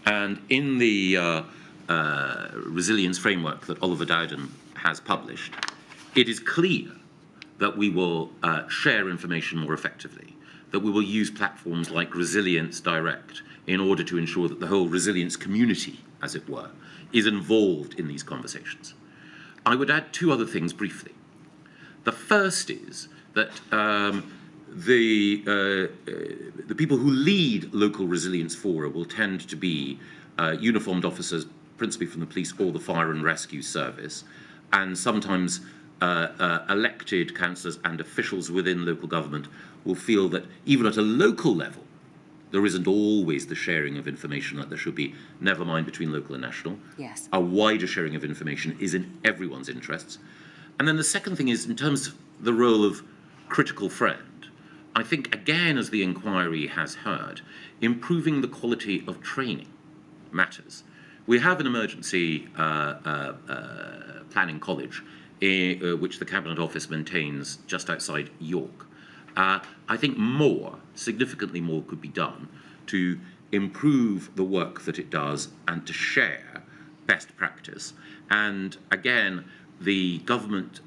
Speaker 2: And in the resilience framework that Oliver Dowden has published, it is clear that we will share information more effectively, that we will use platforms like Resilience Direct in order to ensure that the whole resilience community, as it were, is involved in these conversations. I would add two other things briefly. The first is that the people who lead local resilience fora will tend to be uniformed officers, principally from the police or the fire and rescue service, and sometimes elected councillors and officials within local government will feel that even at a local level, there isn't always the sharing of information that there should be, never mind between local and national.
Speaker 1: Yes.
Speaker 2: A wider sharing of information is in everyone's interests. And then the second thing is, in terms of the role of critical friend, I think, again, as the inquiry has heard, improving the quality of training matters. We have an emergency planning college, which the Cabinet Office maintains just outside York. I think more, significantly more, could be done to improve the work that it does and to share best practice. And again, the government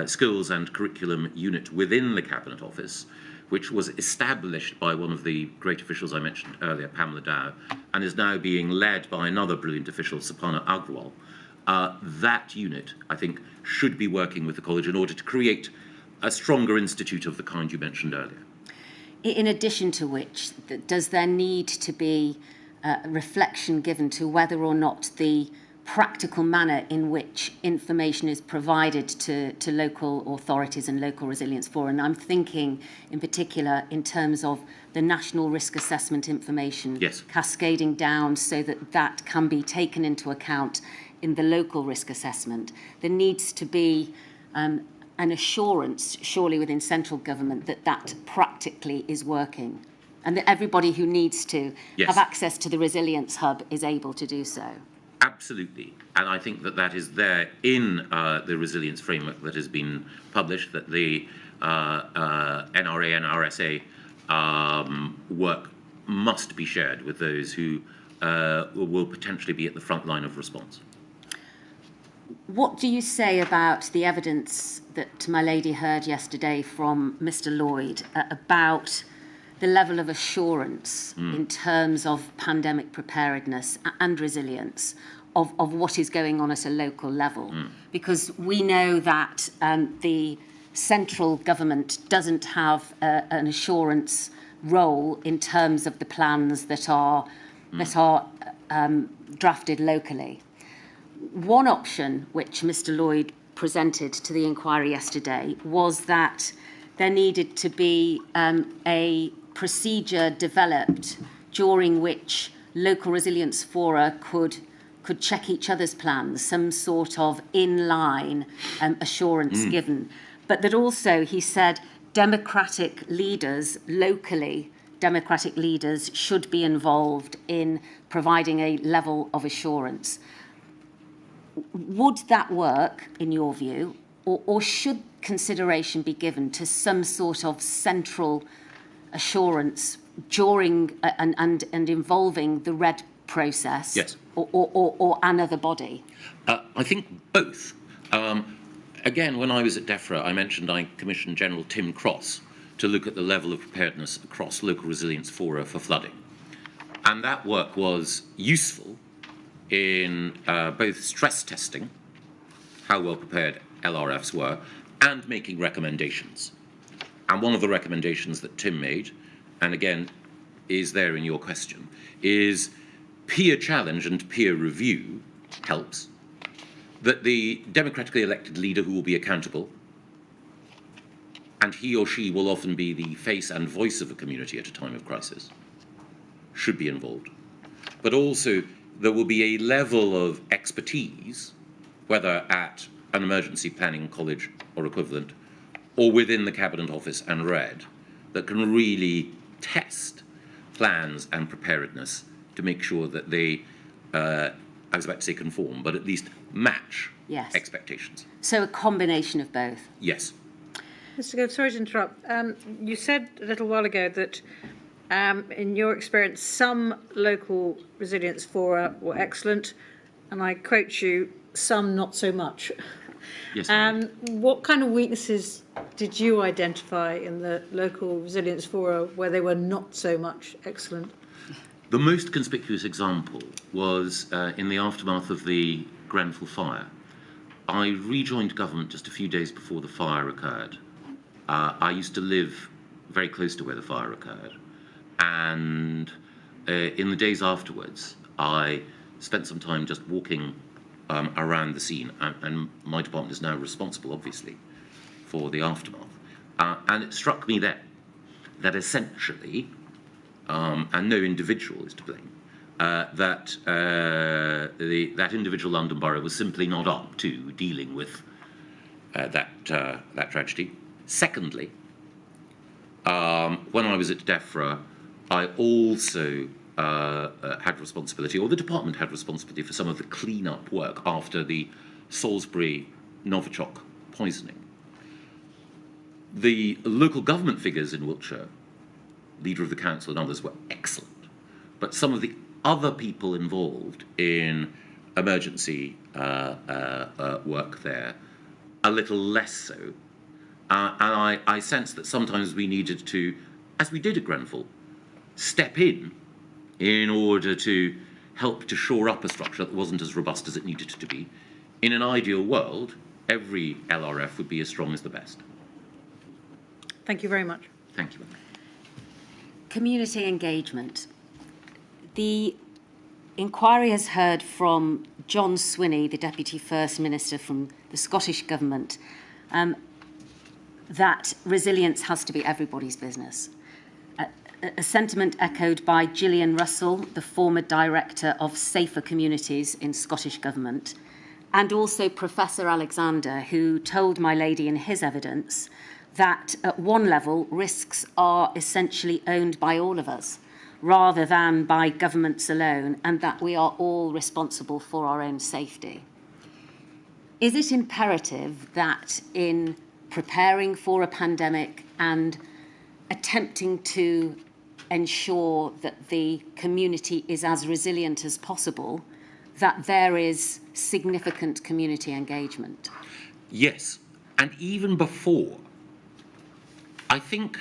Speaker 2: skills and curriculum unit within the Cabinet Office, which was established by one of the great officials I mentioned earlier, Pamela Dow, and is now being led by another brilliant official, Sapana Agrawal. That unit, I think, should be working with the college in order to create a stronger institute of the kind you mentioned earlier.
Speaker 1: In addition to which, does there need to be reflection given to whether or not the practical manner in which information is provided to local authorities and local resilience fora? And I'm thinking in particular in terms of the national risk assessment information,
Speaker 2: yes,
Speaker 1: cascading down so that that can be taken into account in the local risk assessment. There needs to be an assurance, surely within central government, that that practically is working, and that everybody who needs to
Speaker 2: yes,
Speaker 1: have access to the Resilience Hub is able to do so.
Speaker 2: Absolutely, and I think that that is there in the resilience framework that has been published, that the NRA and RSA work must be shared with those who will potentially be at the front line of response.
Speaker 1: What do you say about the evidence that my lady heard yesterday from Mr. Lloyd about the level of assurance in terms of pandemic preparedness and resilience of what is going on at a local level? Because we know that the central government doesn't have an assurance role in terms of the plans that are drafted locally. One option which Mr. Lloyd presented to the inquiry yesterday was that there needed to be a procedure developed during which local resilience fora could check each other's plans, some sort of in-line assurance given. But that also, he said, democratic leaders, locally, democratic leaders should be involved in providing a level of assurance. Would that work, in your view, or should consideration be given to some sort of central assurance during and involving the RED process,
Speaker 2: yes,
Speaker 1: or another body?
Speaker 2: I think both. Again, when I was at DEFRA, I mentioned I commissioned General Tim Cross to look at the level of preparedness across local resilience fora for flooding. And that work was useful in both stress testing, how well prepared LRFs were, and making recommendations. And one of the recommendations that Tim made, and again is there in your question, is peer challenge and peer review helps, that the democratically elected leader who will be accountable, and he or she will often be the face and voice of a community at a time of crisis, should be involved. But also there will be a level of expertise, whether at an emergency planning college or equivalent, or within the Cabinet Office and RED, that can really test plans and preparedness to make sure that they, I was about to say conform, but at least match
Speaker 1: Yes.
Speaker 2: expectations.
Speaker 1: So a combination of both.
Speaker 2: Yes.
Speaker 4: Mr. Gove, sorry to interrupt. You said a little while ago that, in your experience, some local resilience fora were excellent, and I quote you, some not so much.
Speaker 2: Yes.
Speaker 4: What kind of weaknesses did you identify in the local resilience fora where they were not so much excellent?
Speaker 2: The most conspicuous example was in the aftermath of the Grenfell fire. I rejoined government just a few days before the fire occurred. I used to live very close to where the fire occurred, and in the days afterwards, I spent some time just walking around the scene, and my department is now responsible, obviously, for the aftermath. And it struck me then that essentially, and no individual is to blame, that that individual London borough was simply not up to dealing with that tragedy. Secondly, when I was at DEFRA, I also had responsibility, or the department had responsibility, for some of the clean-up work after the Salisbury Novichok poisoning. The local government figures in Wiltshire, leader of the council and others, were excellent, but some of the other people involved in emergency work there, a little less so. And I sense that sometimes we needed to, as we did at Grenfell, step in order to help to shore up a structure that wasn't as robust as it needed to be. In an ideal world, every LRF would be as strong as the best.
Speaker 4: Thank you very much.
Speaker 2: Thank you.
Speaker 1: Community engagement. The inquiry has heard from John Swinney, the Deputy First Minister from the Scottish Government, that resilience has to be everybody's business. A sentiment echoed by Gillian Russell, the former Director of Safer Communities in Scottish Government, and also Professor Alexander, who told my lady in his evidence that at one level risks are essentially owned by all of us rather than by governments alone, and that we are all responsible for our own safety. Is it imperative that in preparing for a pandemic and attempting to ensure that the community is as resilient as possible, that there is significant community engagement?
Speaker 2: Yes, and even before, I think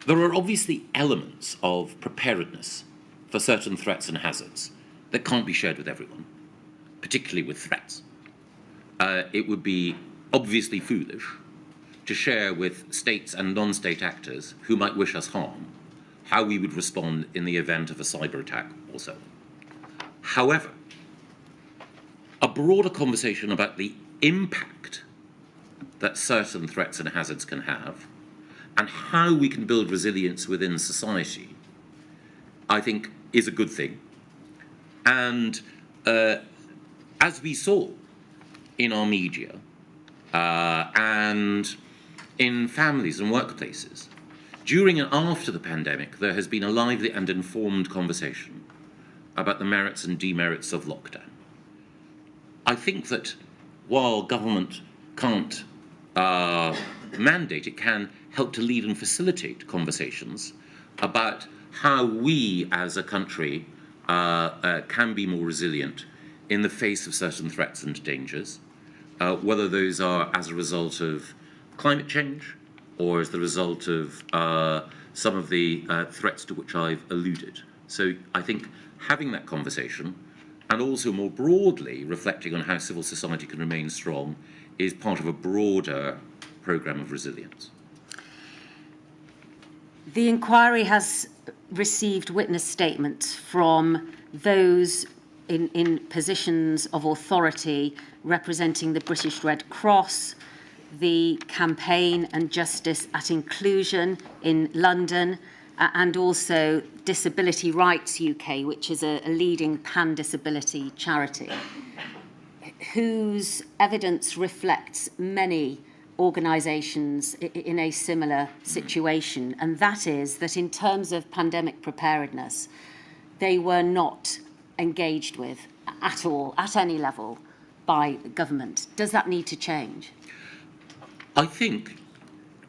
Speaker 2: there are obviously elements of preparedness for certain threats and hazards that can't be shared with everyone, particularly with threats. It would be obviously foolish to share with states and non-state actors who might wish us harm how we would respond in the event of a cyber attack or so on. However, a broader conversation about the impact that certain threats and hazards can have and how we can build resilience within society, I think, is a good thing. And as we saw in our media and in families and workplaces, during and after the pandemic, there has been a lively and informed conversation about the merits and demerits of lockdown. I think that while government can't mandate, it can help to lead and facilitate conversations about how we as a country can be more resilient in the face of certain threats and dangers, whether those are as a result of climate change or as the result of some of the threats to which I've alluded. So I think having that conversation and also more broadly reflecting on how civil society can remain strong is part of a broader programme of resilience.
Speaker 1: The inquiry has received witness statements from those in positions of authority representing the British Red Cross, the Campaign and Justice at Inclusion in London, and also Disability Rights UK, which is a leading pan-disability charity, whose evidence reflects many organisations in a similar situation, and that is that in terms of pandemic preparedness, they were not engaged with at all, at any level, by government. Does that need to change?
Speaker 2: I think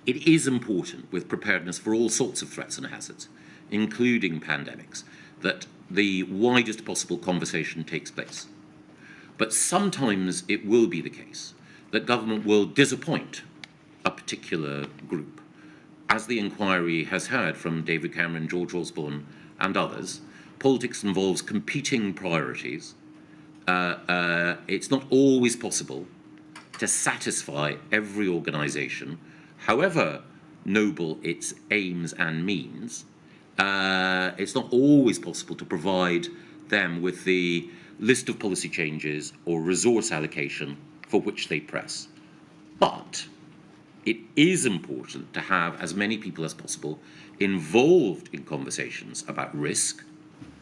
Speaker 2: it is important with preparedness for all sorts of threats and hazards, including pandemics, that the widest possible conversation takes place. But sometimes it will be the case that government will disappoint a particular group. As the inquiry has heard from David Cameron, George Osborne, and others, politics involves competing priorities. It's not always possible to satisfy every organisation, however noble its aims and means. It's not always possible to provide them with the list of policy changes or resource allocation for which they press. But it is important to have as many people as possible involved in conversations about risk,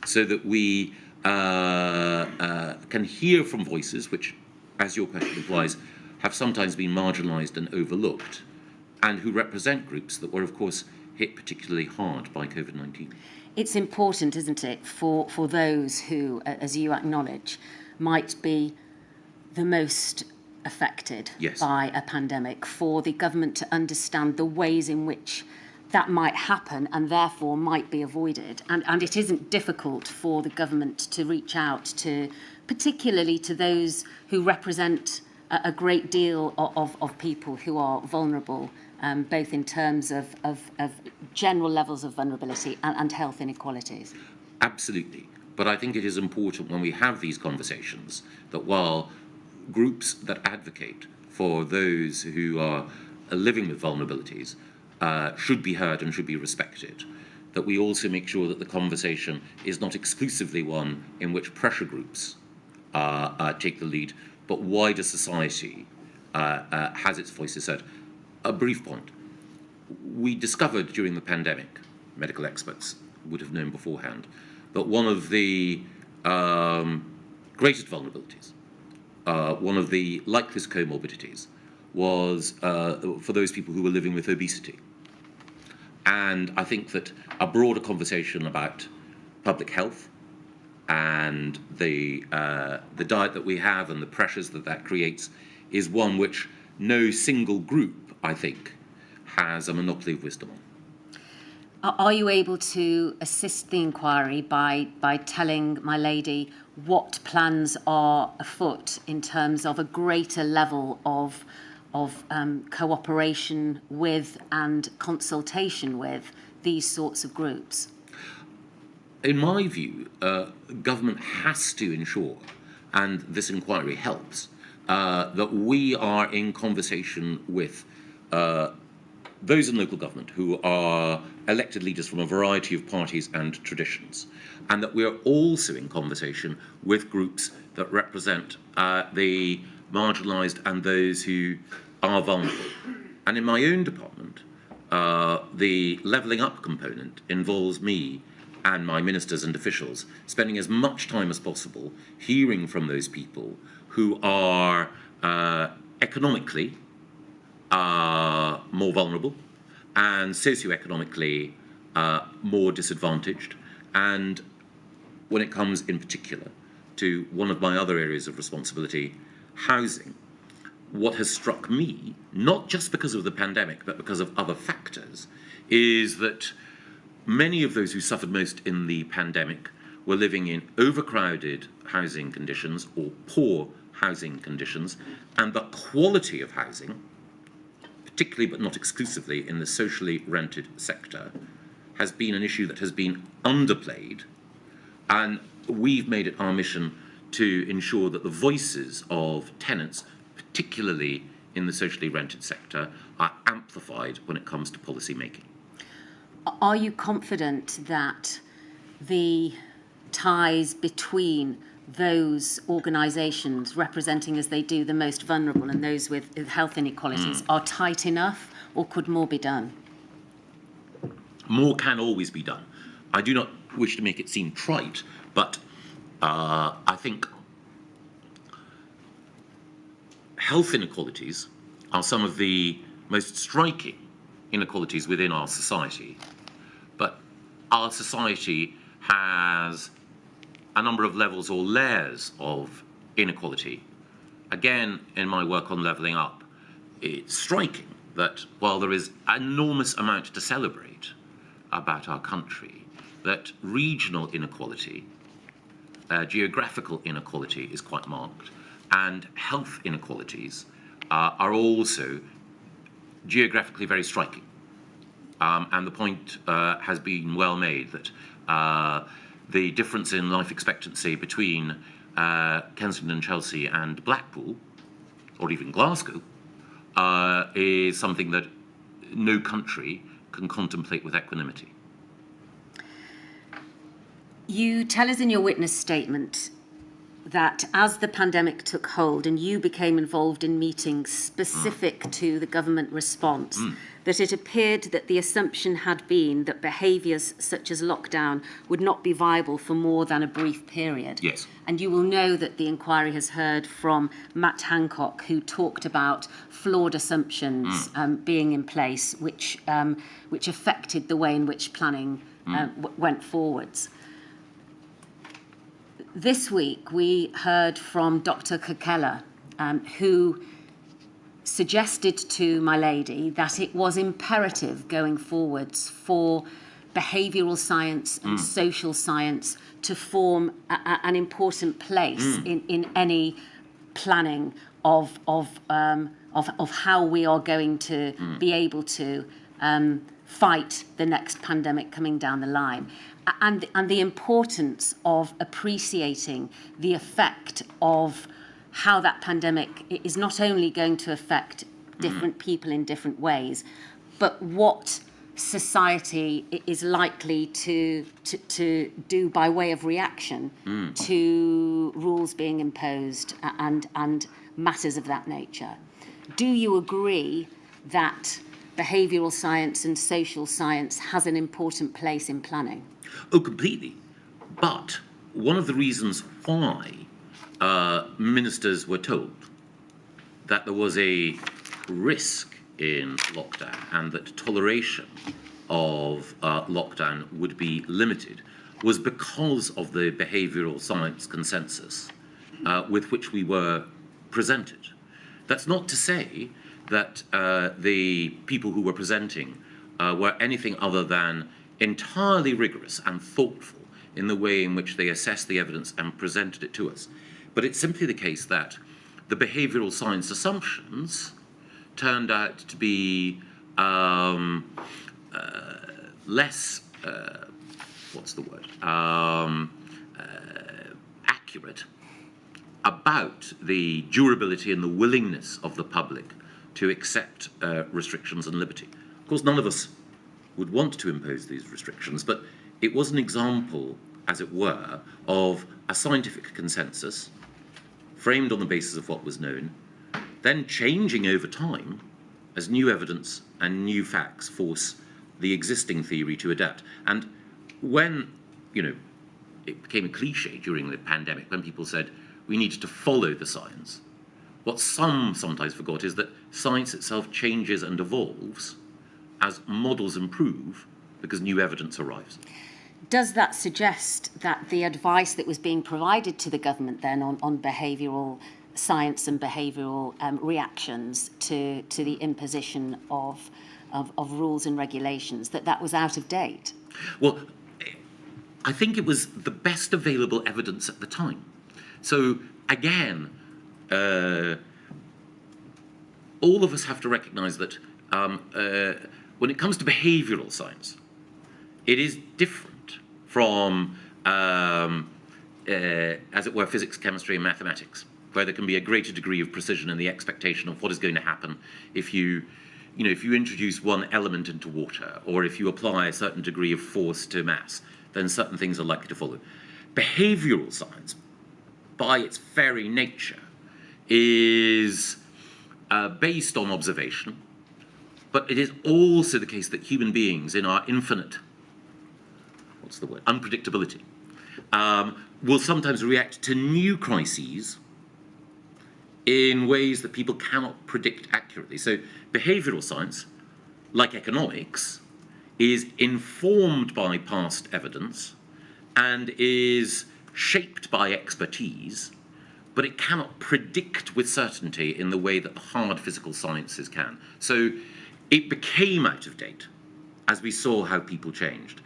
Speaker 2: so that we can hear from voices which, as your question implies, have sometimes been marginalised and overlooked, and who represent groups that were, of course, hit particularly hard by COVID-19.
Speaker 1: It's important, isn't it, for those who, as you acknowledge, might be the most affected
Speaker 2: Yes.
Speaker 1: by a pandemic, for the government to understand the ways in which that might happen and therefore might be avoided. And it isn't difficult for the government to reach out to, particularly to those who represent a great deal of people who are vulnerable, both in terms of general levels of vulnerability and health inequalities.
Speaker 2: Absolutely. But I think it is important when we have these conversations that while groups that advocate for those who are living with vulnerabilities should be heard and should be respected, that we also make sure that the conversation is not exclusively one in which pressure groups take the lead, but wider society has its voices heard. A brief point. We discovered during the pandemic, medical experts would have known beforehand, that one of the greatest vulnerabilities, one of the likeliest comorbidities, was for those people who were living with obesity. And I think that a broader conversation about public health and the diet that we have and the pressures that creates is one which no single group, I think, has a monopoly of wisdom on.
Speaker 1: Are you able to assist the inquiry by telling my lady what plans are afoot in terms of a greater level of cooperation with and consultation with these sorts of groups?
Speaker 2: In my view, government has to ensure, and this inquiry helps, that we are in conversation with those in local government who are elected leaders from a variety of parties and traditions, and that we are also in conversation with groups that represent the marginalised and those who are vulnerable. And in my own department, the levelling up component involves me and my ministers and officials spending as much time as possible hearing from those people who are economically more vulnerable and socioeconomically more disadvantaged. And when it comes in particular to one of my other areas of responsibility, housing, what has struck me, not just because of the pandemic, but because of other factors, is that many of those who suffered most in the pandemic were living in overcrowded housing conditions or poor housing conditions, and the quality of housing, particularly but not exclusively in the socially rented sector, has been an issue that has been underplayed, and we've made it our mission to ensure that the voices of tenants, particularly in the socially rented sector, are amplified when it comes to policy making.
Speaker 1: Are you confident that the ties between those organisations representing, as they do, the most vulnerable and those with health inequalities are tight enough, or could more be done?
Speaker 2: More can always be done. I do not wish to make it seem trite, but I think health inequalities are some of the most striking inequalities within our society. But our society has a number of levels or layers of inequality. Again, in my work on levelling up, it's striking that while there is an enormous amount to celebrate about our country, that regional inequality, geographical inequality is quite marked, and health inequalities are also geographically very striking. And the point has been well made that the difference in life expectancy between Kensington and Chelsea and Blackpool, or even Glasgow, is something that no country can contemplate with equanimity.
Speaker 1: You tell us in your witness statement that as the pandemic took hold and you became involved in meetings specific to the government response, that it appeared that the assumption had been that behaviours such as lockdown would not be viable for more than a brief period.
Speaker 2: Yes.
Speaker 1: And you will know that the inquiry has heard from Matt Hancock, who talked about flawed assumptions being in place, which affected the way in which planning went forwards. This week, we heard from Dr. Kekela, who suggested to my lady that it was imperative going forwards for behavioural science and social science to form an important place in any planning of how we are going to be able to fight the next pandemic coming down the line. And the importance of appreciating the effect of how that pandemic is not only going to affect different people in different ways, but what society is likely to do by way of reaction to rules being imposed and matters of that nature. Do you agree that behavioural science and social science has an important place in planning?
Speaker 2: Oh, completely. But one of the reasons why ministers were told that there was a risk in lockdown and that toleration of lockdown would be limited was because of the behavioural science consensus with which we were presented. That's not to say that the people who were presenting were anything other than entirely rigorous and thoughtful in the way in which they assessed the evidence and presented it to us. But it's simply the case that the behavioural science assumptions turned out to be less, accurate about the durability and the willingness of the public to accept restrictions and liberty. Of course, none of us would want to impose these restrictions, but it was an example, as it were, of a scientific consensus framed on the basis of what was known, then changing over time as new evidence and new facts force the existing theory to adapt. And when, it became a cliche during the pandemic, when people said we needed to follow the science, what some sometimes forgot is that science itself changes and evolves as models improve because new evidence arrives.
Speaker 1: Does that suggest that the advice that was being provided to the government then on behavioural science and behavioural reactions to the imposition of rules and regulations, that was out of date?
Speaker 2: Well, I think it was the best available evidence at the time. So again, all of us have to recognise that when it comes to behavioural science, it is different from, as it were, physics, chemistry, and mathematics, where there can be a greater degree of precision in the expectation of what is going to happen if you introduce one element into water, or if you apply a certain degree of force to mass, then certain things are likely to follow. Behavioural science, by its very nature, is based on observation, but it is also the case that human beings, in our infinite, unpredictability, will sometimes react to new crises in ways that people cannot predict accurately. So behavioural science, like economics, is informed by past evidence and is shaped by expertise, but it cannot predict with certainty in the way that the hard physical sciences can. So It became out of date as we saw how people changed.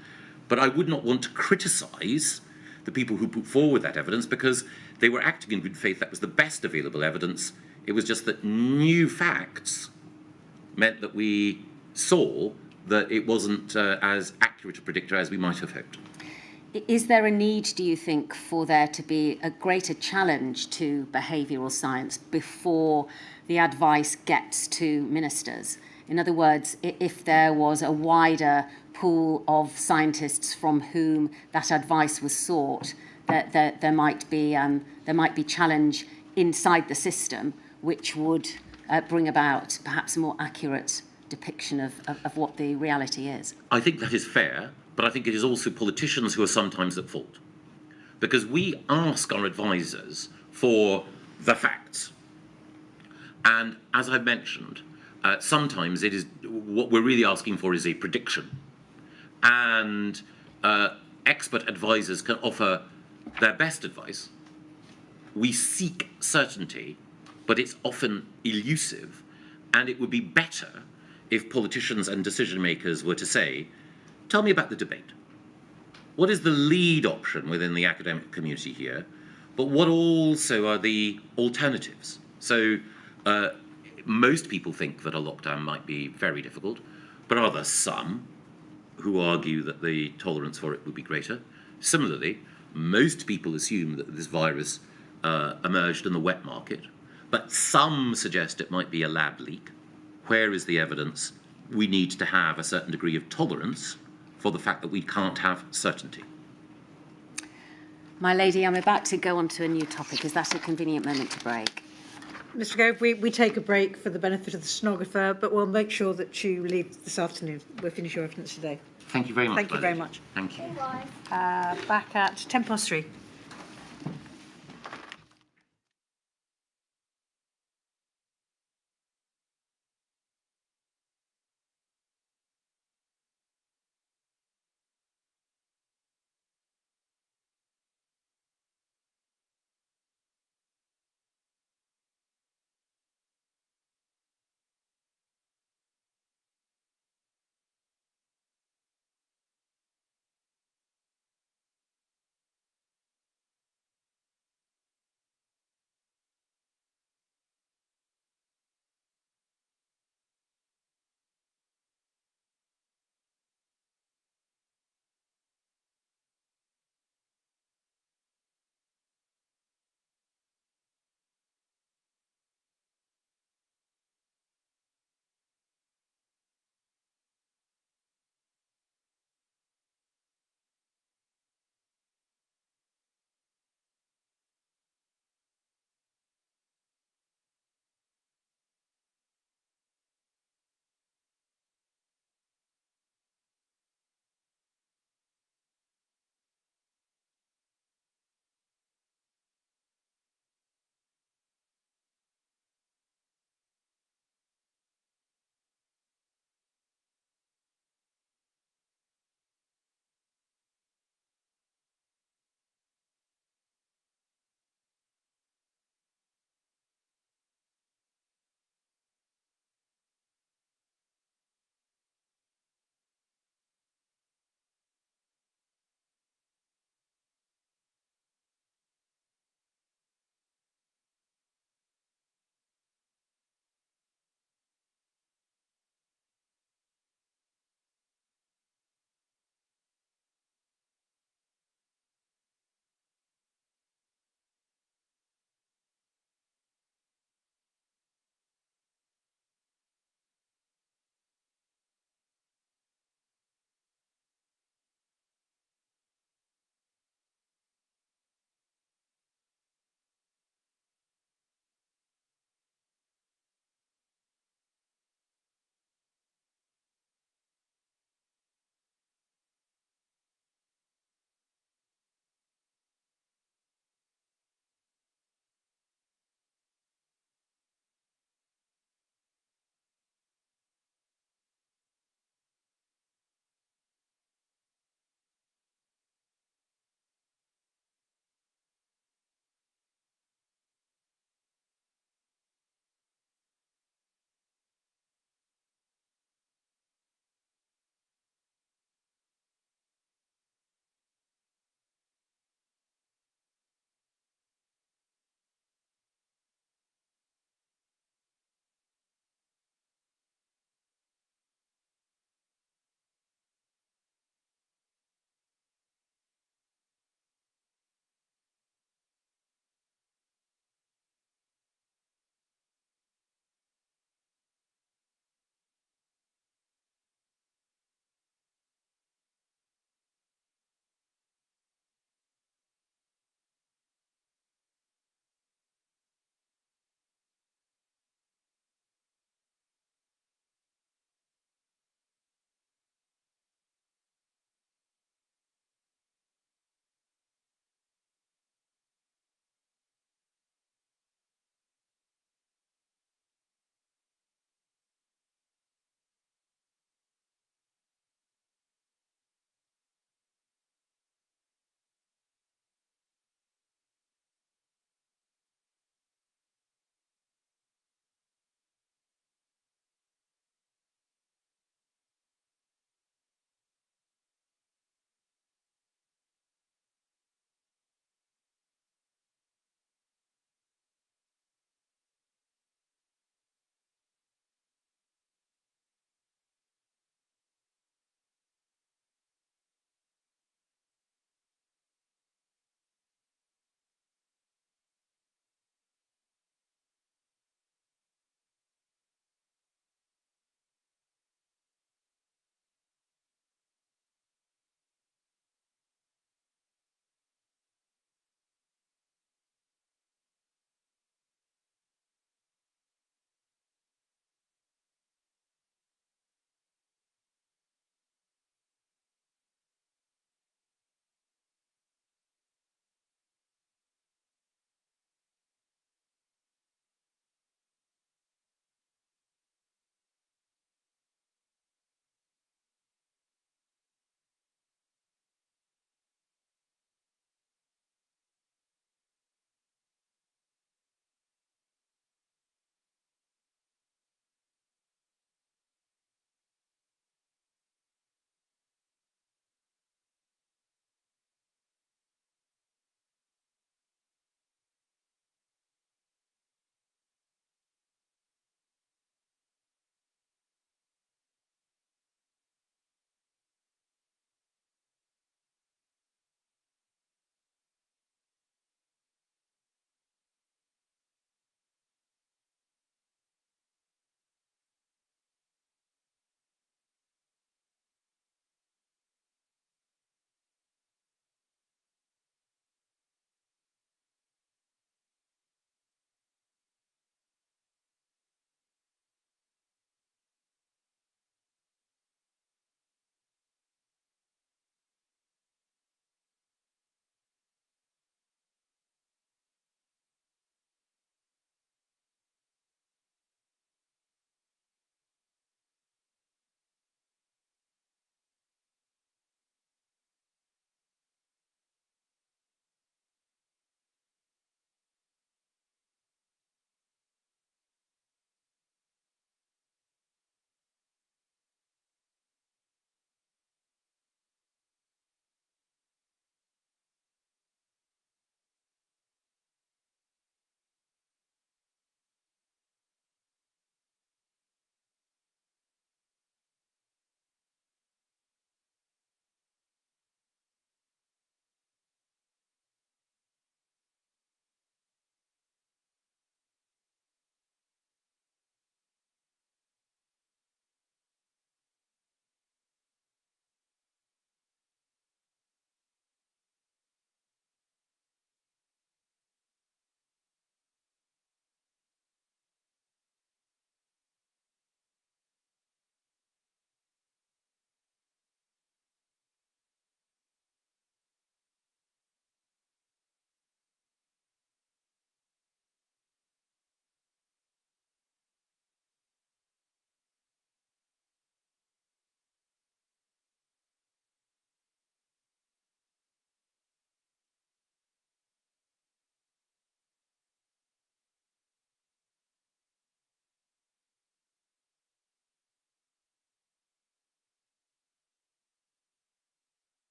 Speaker 2: But I would not want to criticise the people who put forward that evidence because they were acting in good faith. That was the best available evidence. It was just that new facts meant that we saw that it wasn't as accurate a predictor as we might have hoped.
Speaker 1: Is there a need, do you think, for there to be a greater challenge to behavioural science before the advice gets to ministers? In other words, if there was a wider pool of scientists from whom that advice was sought, that there might be challenge inside the system which would bring about perhaps a more accurate depiction of what the reality is.
Speaker 2: I think that is fair, but I think it is also politicians who are sometimes at fault. Because we ask our advisors for the facts. And as I've mentioned, sometimes it is what we're really asking for is a prediction. And expert advisors can offer their best advice. We seek certainty, but it's often elusive. And it would be better if politicians and decision makers were to say, tell me about the debate. What is the lead option within the academic community here? But what also are the alternatives? So most people think that a lockdown might be very difficult, but are there some who argue that the tolerance for it would be greater? Similarly, most people assume that this virus emerged in the wet market, but some suggest it might be a lab leak. Where is the evidence? We need to have a certain degree of tolerance for the fact that we can't have certainty.
Speaker 1: My lady, I'm about to go on to a new topic. Is that a convenient moment to break?
Speaker 4: Mr. Gove, we take a break for the benefit of the stenographer, but we'll make sure that you leave this afternoon. We'll finish your evidence today.
Speaker 2: Thank you very much.
Speaker 4: Thank you very much.
Speaker 2: Thank you.
Speaker 4: Back at 3:10.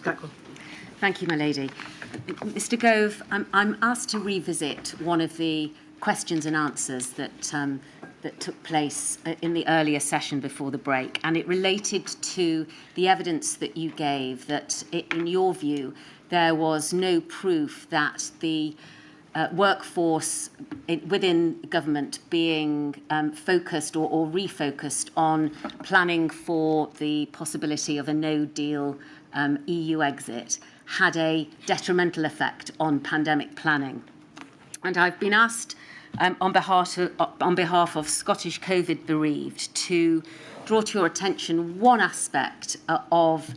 Speaker 4: Blackwell.
Speaker 1: Thank you, my lady. Mr. Gove, I'm asked to revisit one of the questions and answers that took place in the earlier session before the break, and it related to the evidence that you gave that, in your view, there was no proof that the workforce within government being focused or refocused on planning for the possibility of a no-deal EU exit had a detrimental effect on pandemic planning. And I've been asked on behalf of Scottish COVID bereaved to draw to your attention one aspect of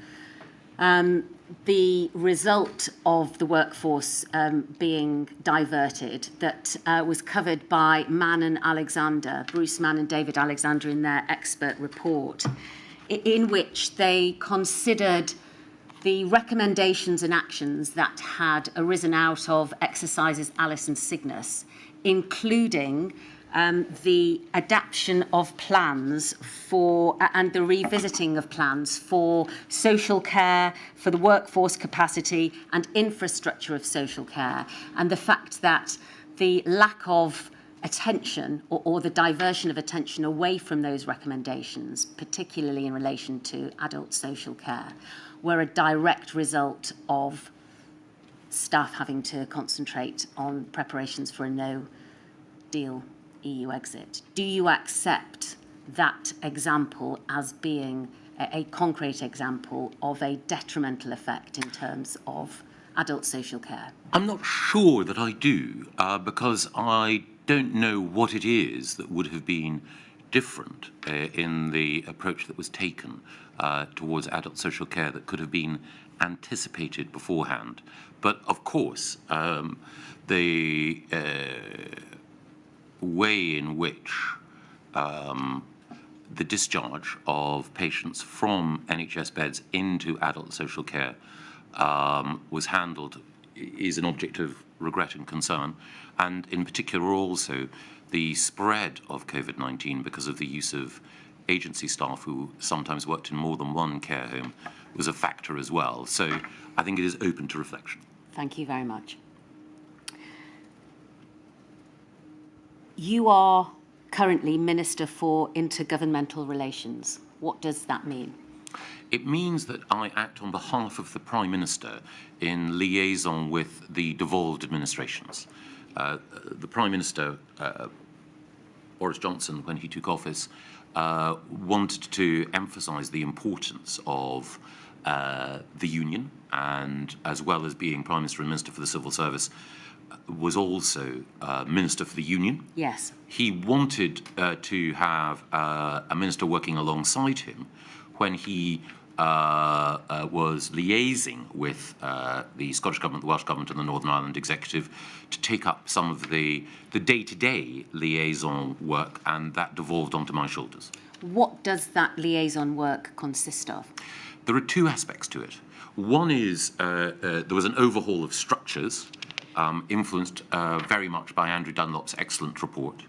Speaker 1: the result of the workforce being diverted that was covered by Mann and Alexander, Bruce Mann and David Alexander, in their expert report, in which they considered the recommendations and actions that had arisen out of exercises Alice and Cygnus, including the adaptation of plans for and the revisiting of plans for social care, for the workforce capacity and infrastructure of social care, and the fact that the lack of attention or the diversion of attention away from those recommendations, particularly in relation to adult social care, were a direct result of staff having to concentrate on preparations for a no-deal EU exit. Do you accept that example as being a concrete example of a detrimental effect in terms of adult social care?
Speaker 2: I'm not sure that I do, because I don't know what it is that would have been different in the approach that was taken towards adult social care that could have been anticipated beforehand. But of course, the way in which the discharge of patients from NHS beds into adult social care was handled is an object of regret and concern, and in particular also the spread of Covid-19 because of the use of agency staff who sometimes worked in more than one care home was a factor as well. So I think it is open to reflection.
Speaker 1: Thank you very much. You are currently Minister for Intergovernmental Relations. What does that mean?
Speaker 2: It means that I act on behalf of the Prime Minister in liaison with the devolved administrations. The Prime Minister, Boris Johnson, when he took office, wanted to emphasise the importance of the Union, and as well as being Prime Minister and Minister for the Civil Service, was also Minister for the Union.
Speaker 1: Yes.
Speaker 2: He wanted to have a minister working alongside him when he was liaising with the Scottish Government, the Welsh Government and the Northern Ireland Executive to take up some of the day-to-day liaison work, and that devolved onto my shoulders.
Speaker 1: What does that liaison work consist of?
Speaker 2: There are two aspects to it. One is there was an overhaul of structures, influenced very much by Andrew Dunlop's excellent report,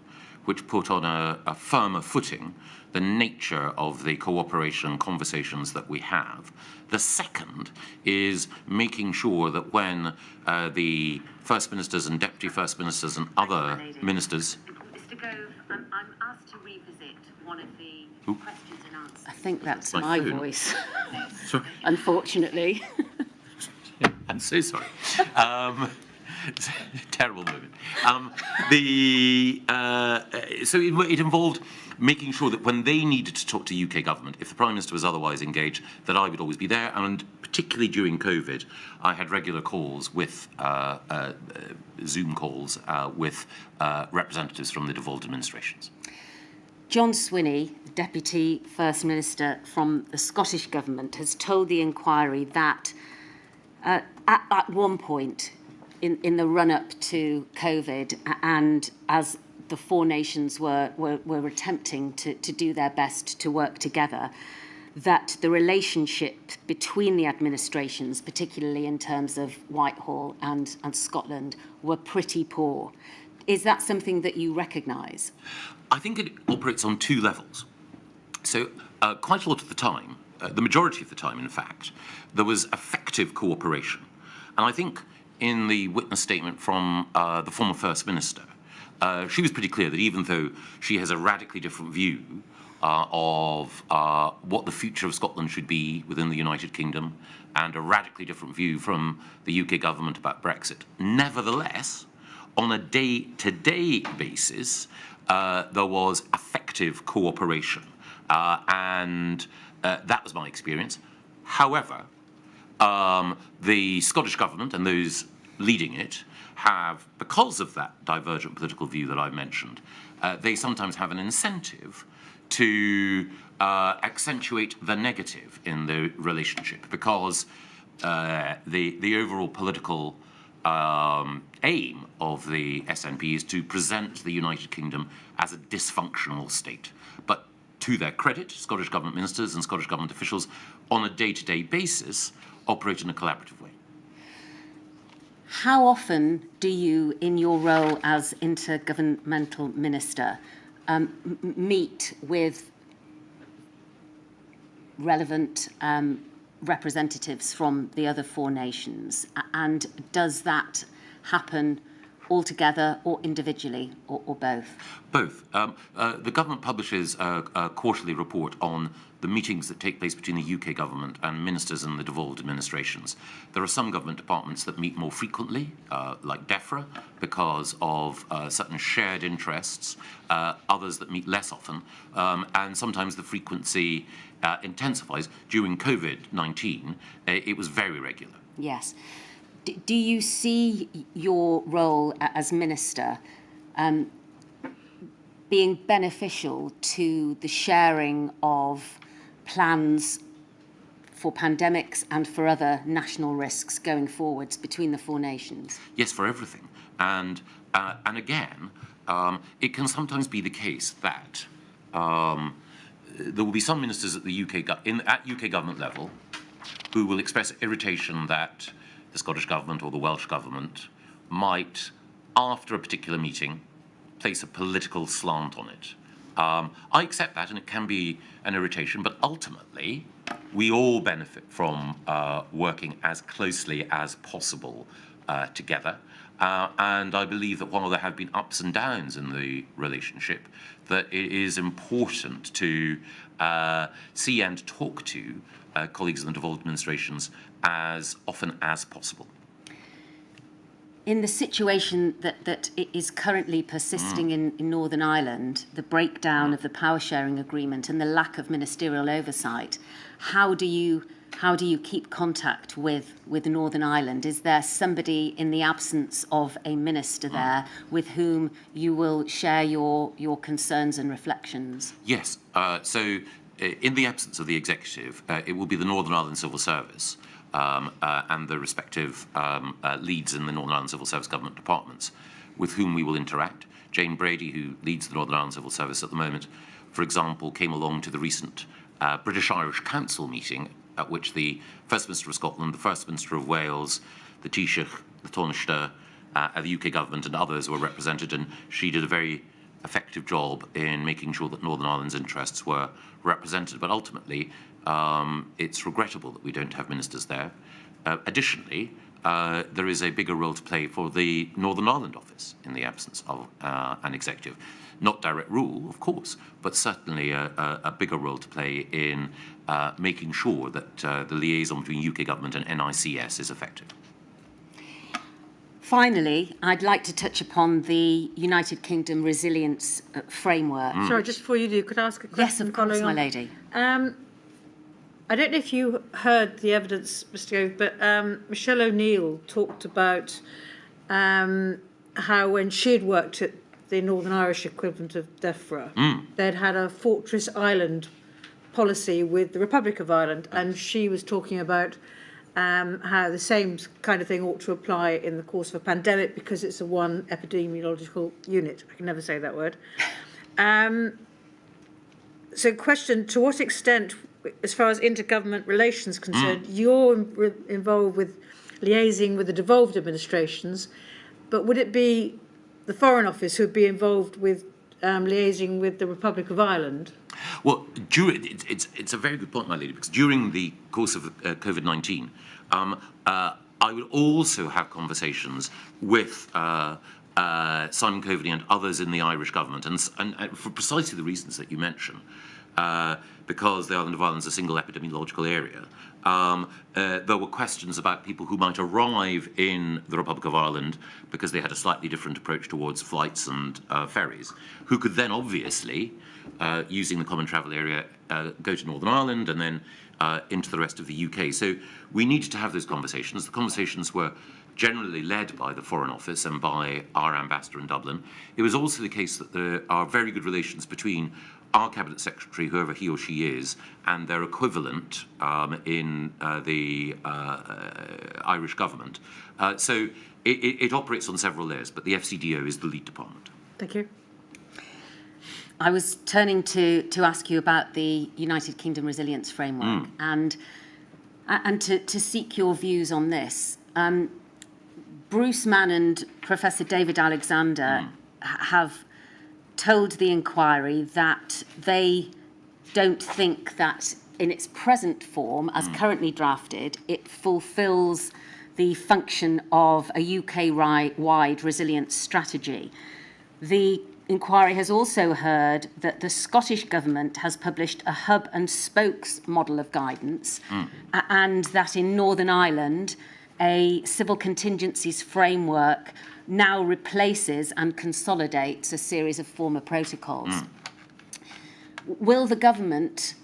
Speaker 2: which put on a firmer footing the nature of the cooperation conversations that we have. The second is making sure that when the First Ministers and Deputy First Ministers and other ministers...
Speaker 1: Mr Gove, I'm asked to revisit one of the questions and answers. I think that's my voice, unfortunately.
Speaker 2: I'm so sorry. Terrible moment. So it involved making sure that when they needed to talk to UK government, if the Prime Minister was otherwise engaged, that I would always be there. And particularly during COVID, I had regular calls with Zoom calls with representatives from the devolved administrations.
Speaker 1: John Swinney, Deputy First Minister from the Scottish Government, has told the inquiry that at one point in the run-up to COVID, and as the four nations were attempting to do their best to work together, that the relationship between the administrations, particularly in terms of Whitehall and Scotland, were pretty poor. Is that something that you recognise?
Speaker 2: I think it operates on two levels. So quite a lot of the time, the majority of the time, in fact, there was effective cooperation. And I think in the witness statement from the former First Minister, she was pretty clear that even though she has a radically different view of what the future of Scotland should be within the United Kingdom, and a radically different view from the UK government about Brexit, nevertheless, on a day-to-day basis, there was effective cooperation. And that was my experience. However, the Scottish government and those leading it have, because of that divergent political view that I mentioned, they sometimes have an incentive to accentuate the negative in the relationship, because the overall political aim of the SNP is to present the United Kingdom as a dysfunctional state. But to their credit, Scottish Government ministers and Scottish Government officials on a day-to-day basis operate in a collaborative way.
Speaker 1: How often do you, in your role as intergovernmental minister, meet with relevant representatives from the other four nations? And does that happen altogether or individually, or both?
Speaker 2: Both. The government publishes a quarterly report on the meetings that take place between the UK government and ministers in the devolved administrations. There are some government departments that meet more frequently, like DEFRA, because of certain shared interests, others that meet less often, and sometimes the frequency intensifies. During Covid-19, it was very regular.
Speaker 1: Yes. Do you see your role as minister being beneficial to the sharing of plans for pandemics and for other national risks going forwards between the four nations?
Speaker 2: Yes, for everything. And again, it can sometimes be the case that there will be some ministers at the at UK government level who will express irritation that the Scottish government or the Welsh government might, after a particular meeting, place a political slant on it. I accept that, and it can be an irritation, but ultimately, we all benefit from working as closely as possible together. And I believe that while there have been ups and downs in the relationship, that it is important to see and talk to colleagues in the devolved administrations as often as possible.
Speaker 1: In the situation that is currently persisting in Northern Ireland, the breakdown of the power sharing agreement and the lack of ministerial oversight, how do you keep contact with Northern Ireland? Is there somebody in the absence of a minister there with whom you will share your concerns and reflections?
Speaker 2: Yes. So in the absence of the executive, it will be the Northern Ireland Civil Service and the respective leads in the Northern Ireland Civil Service government departments with whom we will interact. Jane Brady, who leads the Northern Ireland Civil Service at the moment, for example, came along to the recent British-Irish Council meeting at which the First Minister of Scotland, the First Minister of Wales, the Taoiseach, the Taoiseach, the UK government and others were represented, and she did a very effective job in making sure that Northern Ireland's interests were represented. But ultimately, it's regrettable that we don't have ministers there. Additionally, there is a bigger role to play for the Northern Ireland office in the absence of an executive. Not direct rule, of course, but certainly a bigger role to play in making sure that the liaison between UK government and NICS is effective.
Speaker 1: Finally, I'd like to touch upon the United Kingdom resilience framework.
Speaker 4: Sorry, just before you do, could I ask a question?
Speaker 1: Yes, of course, my lady.
Speaker 4: I don't know if you heard the evidence, Mr. Gove, but Michelle O'Neill talked about how when she had worked at the Northern Irish equivalent of DEFRA, they'd had a Fortress Island policy with the Republic of Ireland, and she was talking about how the same kind of thing ought to apply in the course of a pandemic because it's a one epidemiological unit. I can never say that word. So question, to what extent, as far as intergovernment relations concerned, you're involved with liaising with the devolved administrations, but would it be the Foreign Office who would be involved with liaising with the Republic of Ireland?
Speaker 2: Well, it's a very good point, my lady, because during the course of COVID-19, I would also have conversations with Simon Coveney and others in the Irish government, and for precisely the reasons that you mention, because the island of Ireland is a single epidemiological area. There were questions about people who might arrive in the Republic of Ireland because they had a slightly different approach towards flights and ferries, who could then obviously, using the common travel area, go to Northern Ireland and then into the rest of the UK. So we needed to have those conversations. The conversations were generally led by the Foreign Office and by our ambassador in Dublin. It was also the case that there are very good relations between our Cabinet Secretary, whoever he or she is, and their equivalent in the Irish government. So it operates on several layers, but the FCDO is the lead department.
Speaker 4: Thank you.
Speaker 1: I was turning to ask you about the United Kingdom Resilience Framework and to seek your views on this. Bruce Mann and Professor David Alexander have told the inquiry that they don't think that in its present form, as currently drafted, it fulfills the function of a UK-wide resilience strategy. The inquiry has also heard that the Scottish Government has published a hub and spokes model of guidance, and that in Northern Ireland, a civil contingencies framework now replaces and consolidates a series of former protocols. Will the government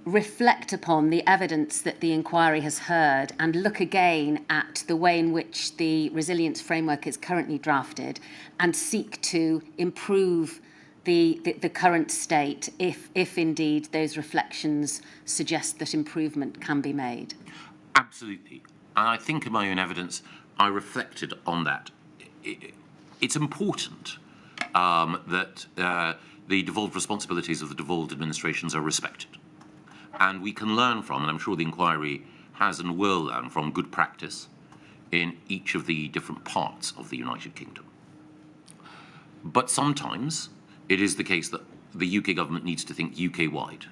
Speaker 1: reflect upon the evidence that the inquiry has heard and look again at the way in which the resilience framework is currently drafted and seek to improve the current state if indeed those reflections suggest that improvement can be made?
Speaker 2: Absolutely. And I think in my own evidence, I reflected on that. It's important that the devolved responsibilities of the devolved administrations are respected. And we can learn from, and I'm sure the inquiry has and will learn from, good practice in each of the different parts of the United Kingdom. But sometimes it is the case that the UK government needs to think UK-wide.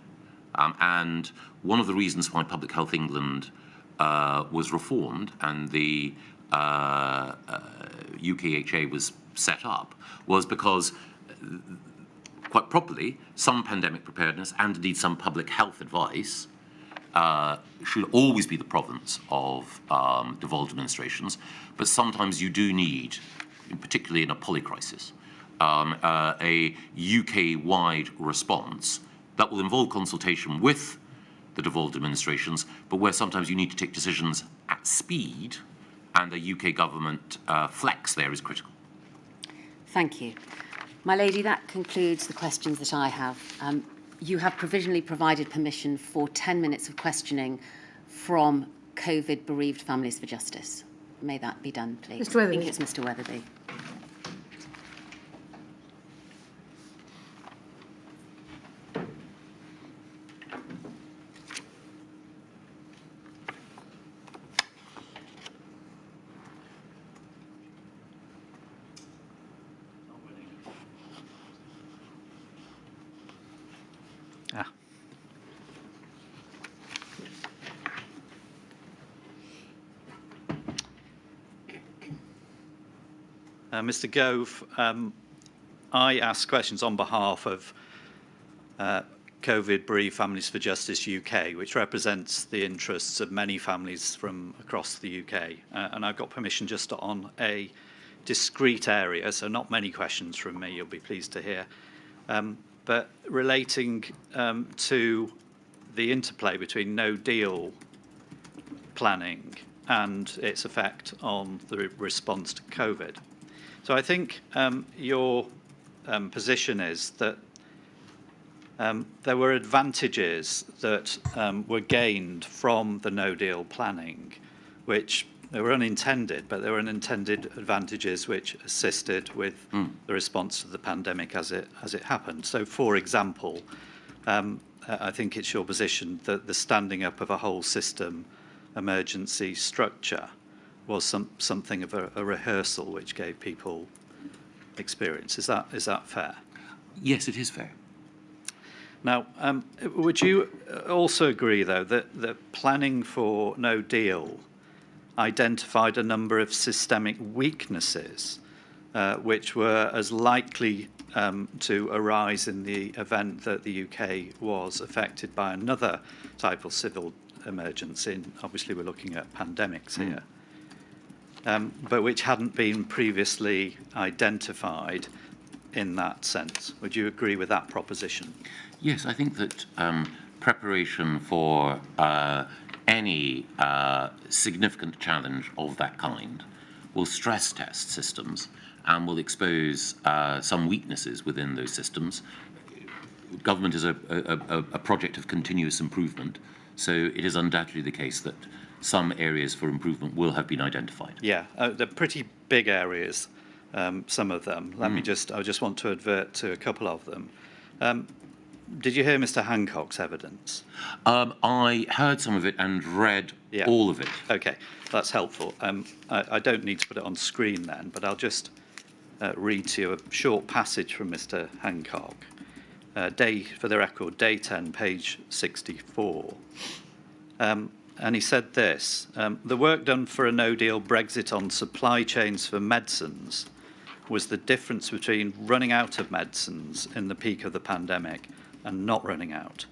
Speaker 2: And one of the reasons why Public Health England was reformed and the UKHA was set up was because, quite properly, some pandemic preparedness and indeed some public health advice should always be the province of devolved administrations, but sometimes you do need, particularly in a polycrisis, a UK-wide response that will involve consultation with the devolved administrations, but where sometimes you need to take decisions at speed, and the UK government flex there is critical.
Speaker 1: Thank you. My lady, that concludes the questions that I have. You have provisionally provided permission for 10 minutes of questioning from COVID-bereaved Families for Justice. May that be done, please?
Speaker 4: Mr. Weatherby.
Speaker 1: I think it's Mr. Weatherby.
Speaker 5: Mr. Gove, I ask questions on behalf of COVID-bereaved Families for Justice UK, which represents the interests of many families from across the UK. And I've got permission just on a discrete area, so not many questions from me, you'll be pleased to hear. But relating to the interplay between no-deal planning and its effect on the response to COVID. So I think your position is that there were advantages that were gained from the no-deal planning, which they were unintended, but there were unintended advantages which assisted with the response to the pandemic as it happened. So, for example, I think it's your position that the standing up of a whole system emergency structure was something of a rehearsal which gave people experience. Is that fair?
Speaker 2: Yes, it is fair.
Speaker 5: Now, would you also agree, though, that planning for no deal identified a number of systemic weaknesses which were as likely to arise in the event that the UK was affected by another type of civil emergency? And obviously, we're looking at pandemics here, but which hadn't been previously identified in that sense. Would you agree with that proposition?
Speaker 2: Yes, I think that preparation for any significant challenge of that kind will stress test systems and will expose some weaknesses within those systems. Government is a project of continuous improvement, so it is undoubtedly the case that some areas for improvement will have been identified.
Speaker 5: Yeah, they're pretty big areas, some of them. I just want to advert to a couple of them. Did you hear Mr. Hancock's evidence?
Speaker 2: I heard some of it and read all of it.
Speaker 5: Okay, that's helpful. I don't need to put it on screen then, but I'll just read to you a short passage from Mr. Hancock. For the record, day 10, page 64. And he said this, the work done for a no-deal Brexit on supply chains for medicines was the difference between running out of medicines in the peak of the pandemic and not running out.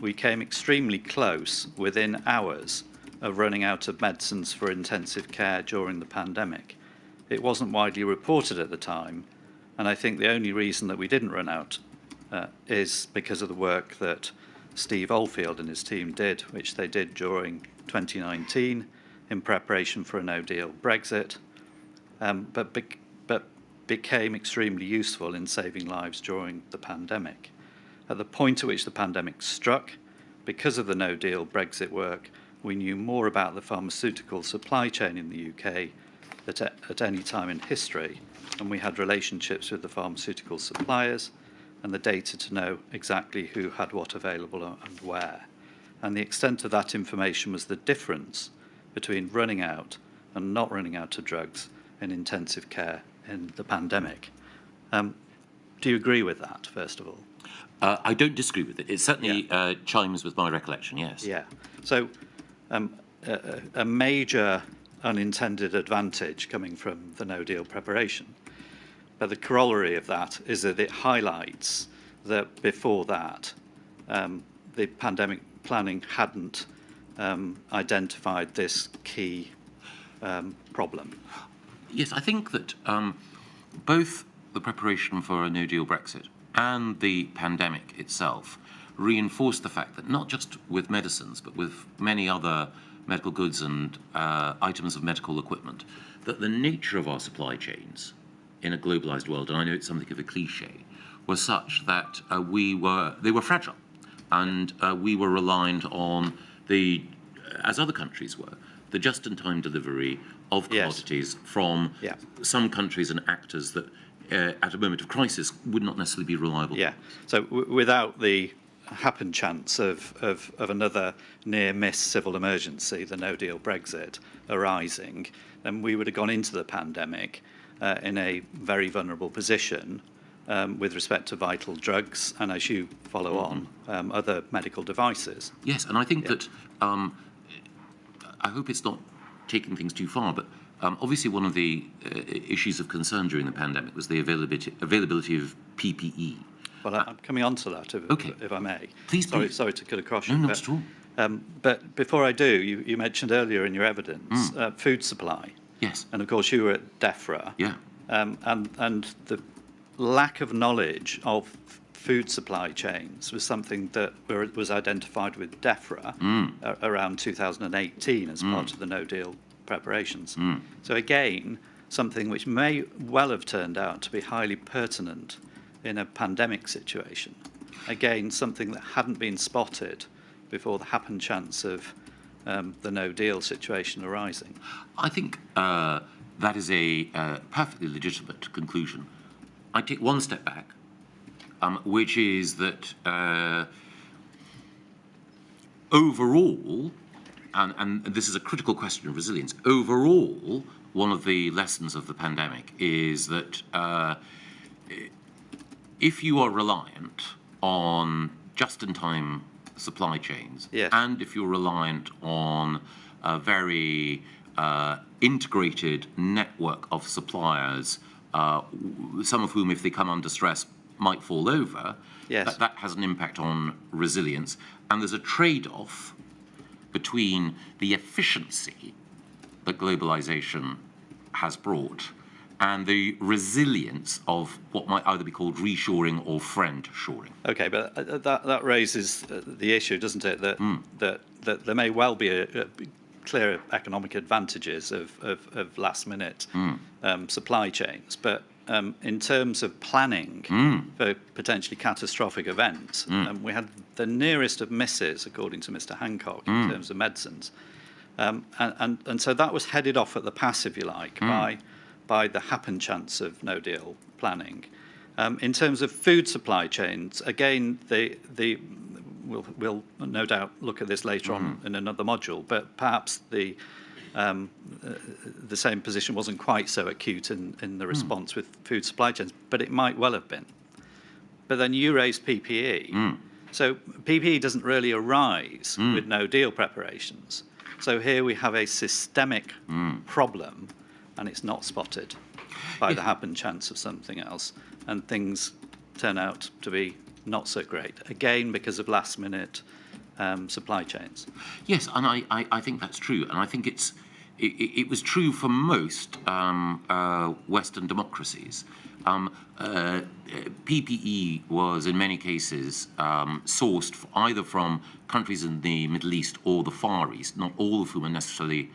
Speaker 5: We came extremely close, within hours, of running out of medicines for intensive care during the pandemic. It wasn't widely reported at the time, and I think the only reason that we didn't run out is because of the work that Steve Oldfield and his team did, which they did during 2019 in preparation for a no-deal Brexit, but became extremely useful in saving lives during the pandemic. At the point at which the pandemic struck, because of the no-deal Brexit work, we knew more about the pharmaceutical supply chain in the UK at any time in history, and we had relationships with the pharmaceutical suppliers and the data to know exactly who had what available and where. And the extent of that information was the difference between running out and not running out of drugs in intensive care in the pandemic. Do you agree with that, first of all?
Speaker 2: I don't disagree with it. It certainly chimes with my recollection, yes.
Speaker 5: Yeah. So a major unintended advantage coming from the no-deal preparation. But the corollary of that is that it highlights that before that, the pandemic planning hadn't identified this key problem.
Speaker 2: Yes, I think that both the preparation for a no-deal Brexit and the pandemic itself reinforced the fact that not just with medicines, but with many other medical goods and items of medical equipment, that the nature of our supply chains in a globalized world, and I know it's something of a cliche, was such that they were fragile, and we were reliant on as other countries were, the just-in-time delivery of commodities from some countries and actors that at a moment of crisis would not necessarily be reliable.
Speaker 5: Yeah, so without the happen chance of another near-miss civil emergency, the no-deal Brexit, arising, then we would have gone into the pandemic in a very vulnerable position with respect to vital drugs and, as you follow on, other medical devices.
Speaker 2: Yes, and I think that, I hope it's not taking things too far, but obviously one of the issues of concern during the pandemic was the availability of PPE.
Speaker 5: Well, I'm coming on to that, if I may.
Speaker 2: Please.
Speaker 5: Sorry to cut across you.
Speaker 2: No, not at all.
Speaker 5: But before I do, you mentioned earlier in your evidence food supply.
Speaker 2: Yes.
Speaker 5: And of course you were at DEFRA.
Speaker 2: Yeah.
Speaker 5: And the lack of knowledge of food supply chains was something that was identified with DEFRA around 2018 as part of the no-deal preparations. So again, something which may well have turned out to be highly pertinent in a pandemic situation. Again, something that hadn't been spotted before the happen chance of the no-deal situation arising.
Speaker 2: I think that is a perfectly legitimate conclusion. I take one step back, which is that overall, and this is a critical question of resilience, overall, one of the lessons of the pandemic is that if you are reliant on just-in-time supply chains,
Speaker 5: Yes.
Speaker 2: and if you're reliant on a very integrated network of suppliers, some of whom, if they come under stress, might fall over,
Speaker 5: Yes.
Speaker 2: that has an impact on resilience. And there's a trade-off between the efficiency that globalization has brought and the resilience of what might either be called reshoring or friend-shoring.
Speaker 5: Okay, but that raises the issue, doesn't it? That there may well be a clear economic advantages of last-minute supply chains, but in terms of planning for potentially catastrophic events, we had the nearest of misses, according to Mr. Hancock, in terms of medicines, and so that was headed off at the pass, if you like, by the happen chance of no deal planning. In terms of food supply chains, again, we'll no doubt look at this later on in another module, but perhaps the same position wasn't quite so acute in the response with food supply chains, but it might well have been. But then you raised PPE. So PPE doesn't really arise with no deal preparations. So here we have a systemic problem, and it's not spotted by the happen chance of something else, and things turn out to be not so great, again because of last-minute supply chains.
Speaker 2: Yes, and I think that's true, and I think it was true for most Western democracies. PPE was in many cases sourced either from countries in the Middle East or the Far East, not all of whom are necessarily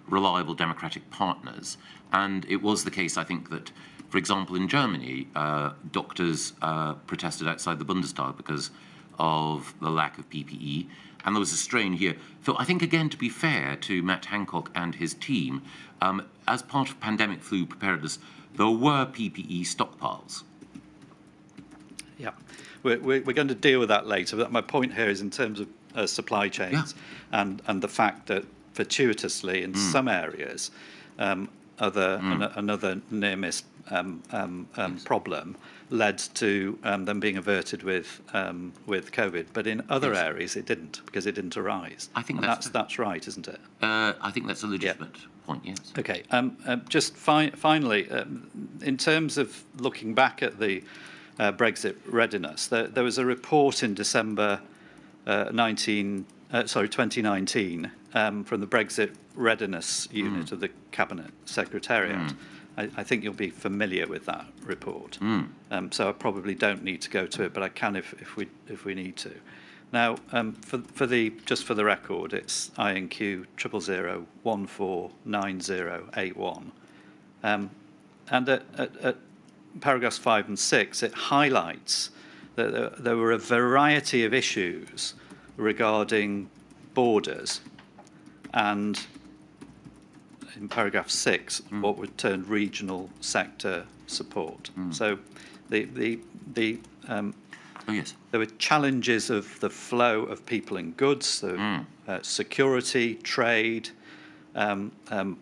Speaker 2: reliable democratic partners. And it was the case, I think, that, for example, in Germany, doctors protested outside the Bundestag because of the lack of PPE, and there was a strain here. So I think, again, to be fair to Matt Hancock and his team, as part of pandemic flu preparedness, there were PPE stockpiles.
Speaker 5: Yeah, we're going to deal with that later, but my point here is in terms of supply chains and the fact that fortuitously in some areas, another near-miss problem led to them being averted with COVID, but in other areas it didn't, because it didn't arise.
Speaker 2: I think
Speaker 5: that's right, isn't it?
Speaker 2: I think that's a legitimate point. Yes.
Speaker 5: Okay. Just finally, in terms of looking back at the Brexit readiness, there was a report in December 2019 from the Brexit Readiness Unit of the Cabinet Secretariat. I think you'll be familiar with that report. So I probably don't need to go to it, but I can if we need to. Now, just for the record, it's INQ 000149081, and at paragraphs 5 and 6, it highlights that there were a variety of issues regarding borders, and in paragraph 6, what were termed regional sector support. So there were challenges of the flow of people and goods, so security, trade,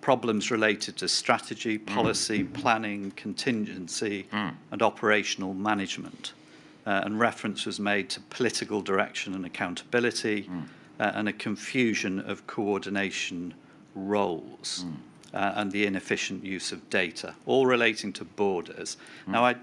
Speaker 5: problems related to strategy, policy, planning, contingency, and operational management. And reference was made to political direction and accountability, and a confusion of coordination roles, and the inefficient use of data, all relating to borders. Now, I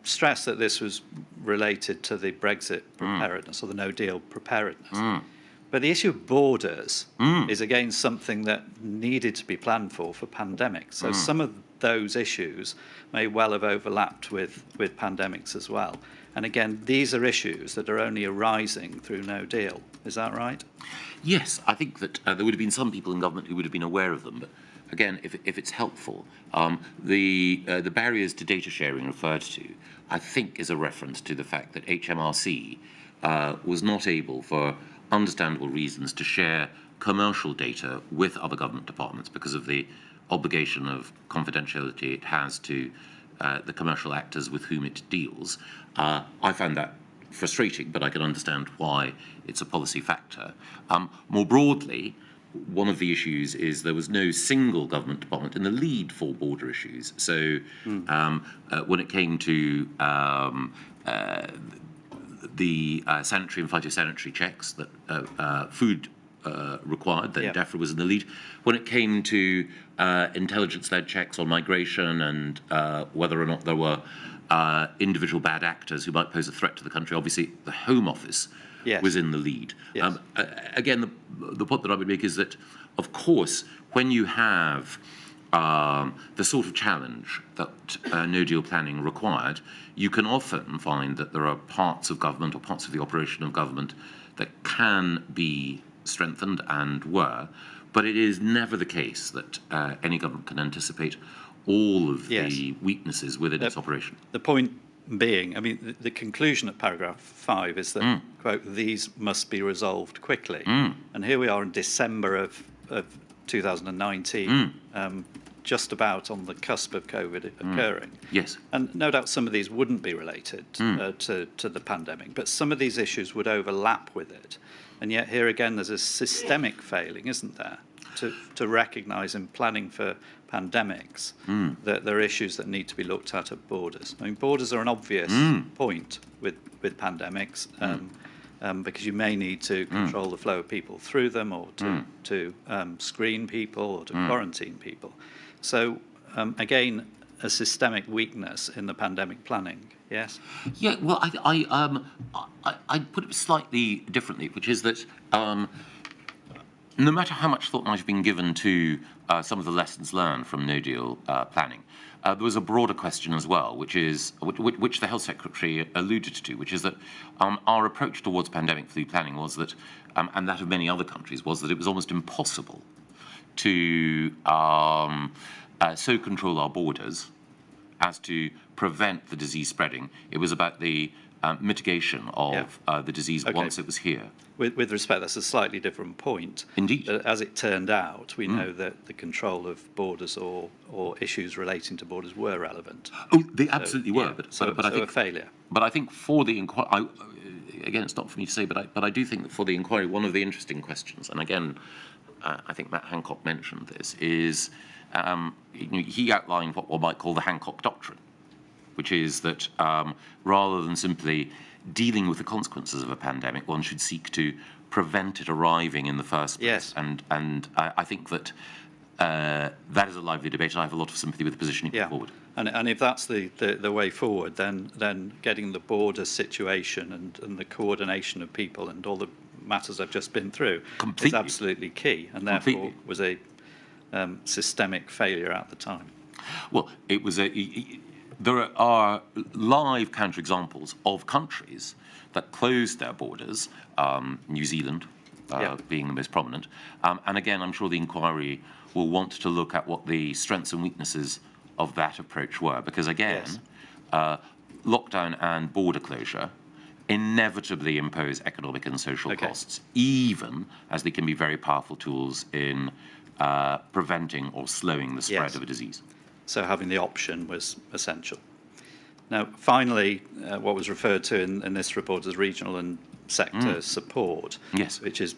Speaker 5: stress that this was related to the Brexit preparedness or the no-deal preparedness. But the issue of borders is, again, something that needed to be planned for pandemics. So some of those issues may well have overlapped with pandemics as well. And again, these are issues that are only arising through no deal. Is that right?
Speaker 2: Yes, I think that there would have been some people in government who would have been aware of them. But again, if it's helpful, the barriers to data sharing referred to, I think, is a reference to the fact that HMRC was not able, for understandable reasons, to share commercial data with other government departments because of the obligation of confidentiality it has to the commercial actors with whom it deals. I found that frustrating, but I can understand why it's a policy factor. More broadly, one of the issues is there was no single government department in the lead for border issues. So when it came to the sanitary and phytosanitary checks that food required, then DEFRA was in the lead. When it came to intelligence-led checks on migration and whether or not there were individual bad actors who might pose a threat to the country, obviously the Home Office was in the lead.
Speaker 5: Yes.
Speaker 2: Again, the point that I would make is that, of course, when you have the sort of challenge that no-deal planning required, you can often find that there are parts of government or parts of the operation of government that can be strengthened and were, but it is never the case that any government can anticipate all of the weaknesses within its operation.
Speaker 5: The point being, I mean, the conclusion of paragraph 5 is that, quote, these must be resolved quickly. And here we are in December of 2019, just about on the cusp of COVID occurring.
Speaker 2: Yes.
Speaker 5: And no doubt some of these wouldn't be related to the pandemic, but some of these issues would overlap with it. And yet here again, there's a systemic failing, isn't there, to recognise in planning for pandemics that there are issues that need to be looked at borders. I mean, borders are an obvious point with pandemics because you may need to control the flow of people through them, or to screen people, or to quarantine people. So again, a systemic weakness in the pandemic planning. Yes.
Speaker 2: Yeah. Well, I put it slightly differently, which is that no matter how much thought might have been given to some of the lessons learned from no-deal planning, there was a broader question as well, which the Health Secretary alluded to, which is that our approach towards pandemic flu planning was that, and that of many other countries, was that it was almost impossible to so control our borders as to prevent the disease spreading. It was about the mitigation of the disease once it was here.
Speaker 5: With respect, that's a slightly different point.
Speaker 2: Indeed.
Speaker 5: As it turned out, we know that the control of borders or issues relating to borders were relevant.
Speaker 2: Oh, they absolutely were. But I think
Speaker 5: a failure.
Speaker 2: But I think for the inquiry, again, it's not for me to say, but I do think that for the inquiry, one of the interesting questions, and again, I think Matt Hancock mentioned this, is he outlined what one might call the Hancock Doctrine, which is that rather than simply dealing with the consequences of a pandemic, one should seek to prevent it arriving in the first place.
Speaker 5: Yes.
Speaker 2: And I think that that is a lively debate, and I have a lot of sympathy with the position he put forward.
Speaker 5: And if that's the way forward, then getting the border situation and the coordination of people and all the matters I've just been through is absolutely key, and therefore was a systemic failure at the time.
Speaker 2: Well, it was there are live counterexamples of countries that closed their borders, New Zealand being the most prominent. And again, I'm sure the inquiry will want to look at what the strengths and weaknesses of that approach were, because again, lockdown and border closure inevitably impose economic and social costs, even as they can be very powerful tools in preventing or slowing the spread of a disease.
Speaker 5: So having the option was essential. Now, finally, what was referred to in this report as regional and sector support, which is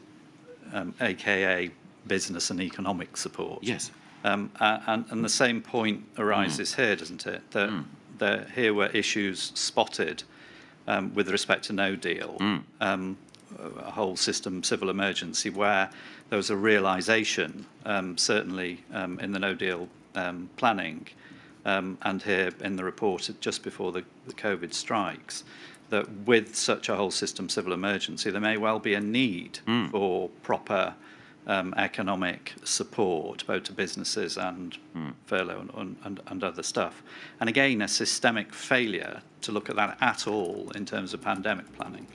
Speaker 5: AKA business and economic support.
Speaker 2: Yes.
Speaker 5: And the same point arises here, doesn't it? That here were issues spotted with respect to no deal, a whole system civil emergency, where there was a realisation, certainly in the no deal planning, and here in the report just before the COVID strikes, that with such a whole system civil emergency, there may well be a need for proper economic support, both to businesses and furlough and other stuff. And again, a systemic failure to look at that at all in terms of pandemic planning.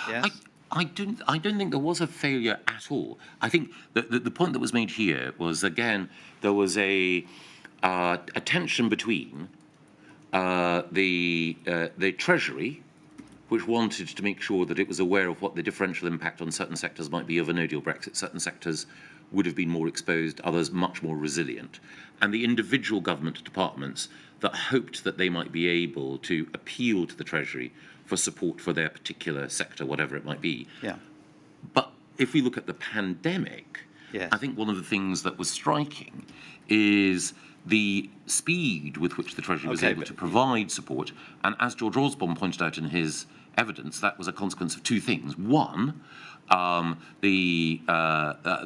Speaker 5: Yes?
Speaker 2: I don't think there was a failure at all. I think the point that was made here was, again, there was a tension between the Treasury, which wanted to make sure that it was aware of what the differential impact on certain sectors might be of a no-deal Brexit. Certain sectors would have been more exposed, others much more resilient. And the individual government departments that hoped that they might be able to appeal to the Treasury for support for their particular sector, whatever it might be.
Speaker 5: Yeah.
Speaker 2: But if we look at the pandemic, I think one of the things that was striking is the speed with which the Treasury was able to provide support. And as George Osborne pointed out in his evidence, that was a consequence of two things. One, the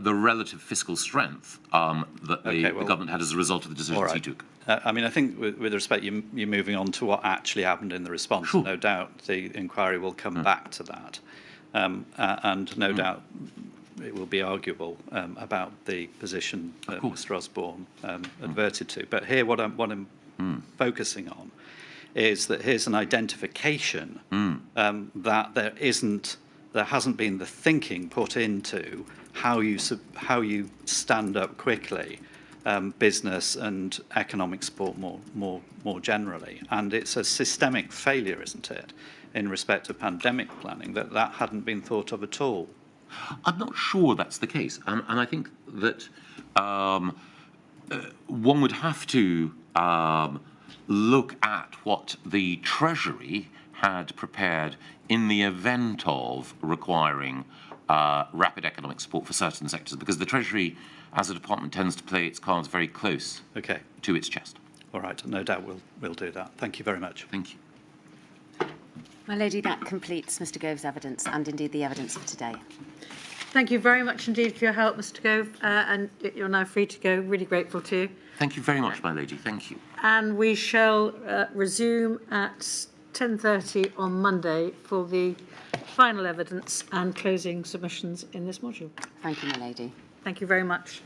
Speaker 2: relative fiscal strength that the government had as a result of the decisions he took.
Speaker 5: I mean, I think with respect, you're moving on to what actually happened in the response.
Speaker 2: Sure.
Speaker 5: No doubt the inquiry will come back to that. And no doubt it will be arguable about the position that Mr. Osborne adverted to. But here what I'm focusing on is that here's an identification that there hasn't been the thinking put into how you stand up quickly business and economic support more generally. And it's a systemic failure, isn't it, in respect of pandemic planning, that hadn't been thought of at all.
Speaker 2: I'm not sure that's the case. And I think that one would have to look at what the Treasury had prepared in the event of requiring rapid economic support for certain sectors, because the Treasury, as a department, tends to play its cards very close to its chest.
Speaker 5: All right, no doubt we'll do that. Thank you very much.
Speaker 2: Thank you.
Speaker 1: My lady, that completes Mr. Gove's evidence and indeed the evidence for today.
Speaker 4: Thank you very much indeed for your help, Mr. Gove, and you're now free to go. Really grateful to you.
Speaker 2: Thank you very much, my lady. Thank you.
Speaker 4: And we shall resume at 10:30 on Monday for the final evidence and closing submissions in this module.
Speaker 1: Thank you, my lady.
Speaker 4: Thank you very much.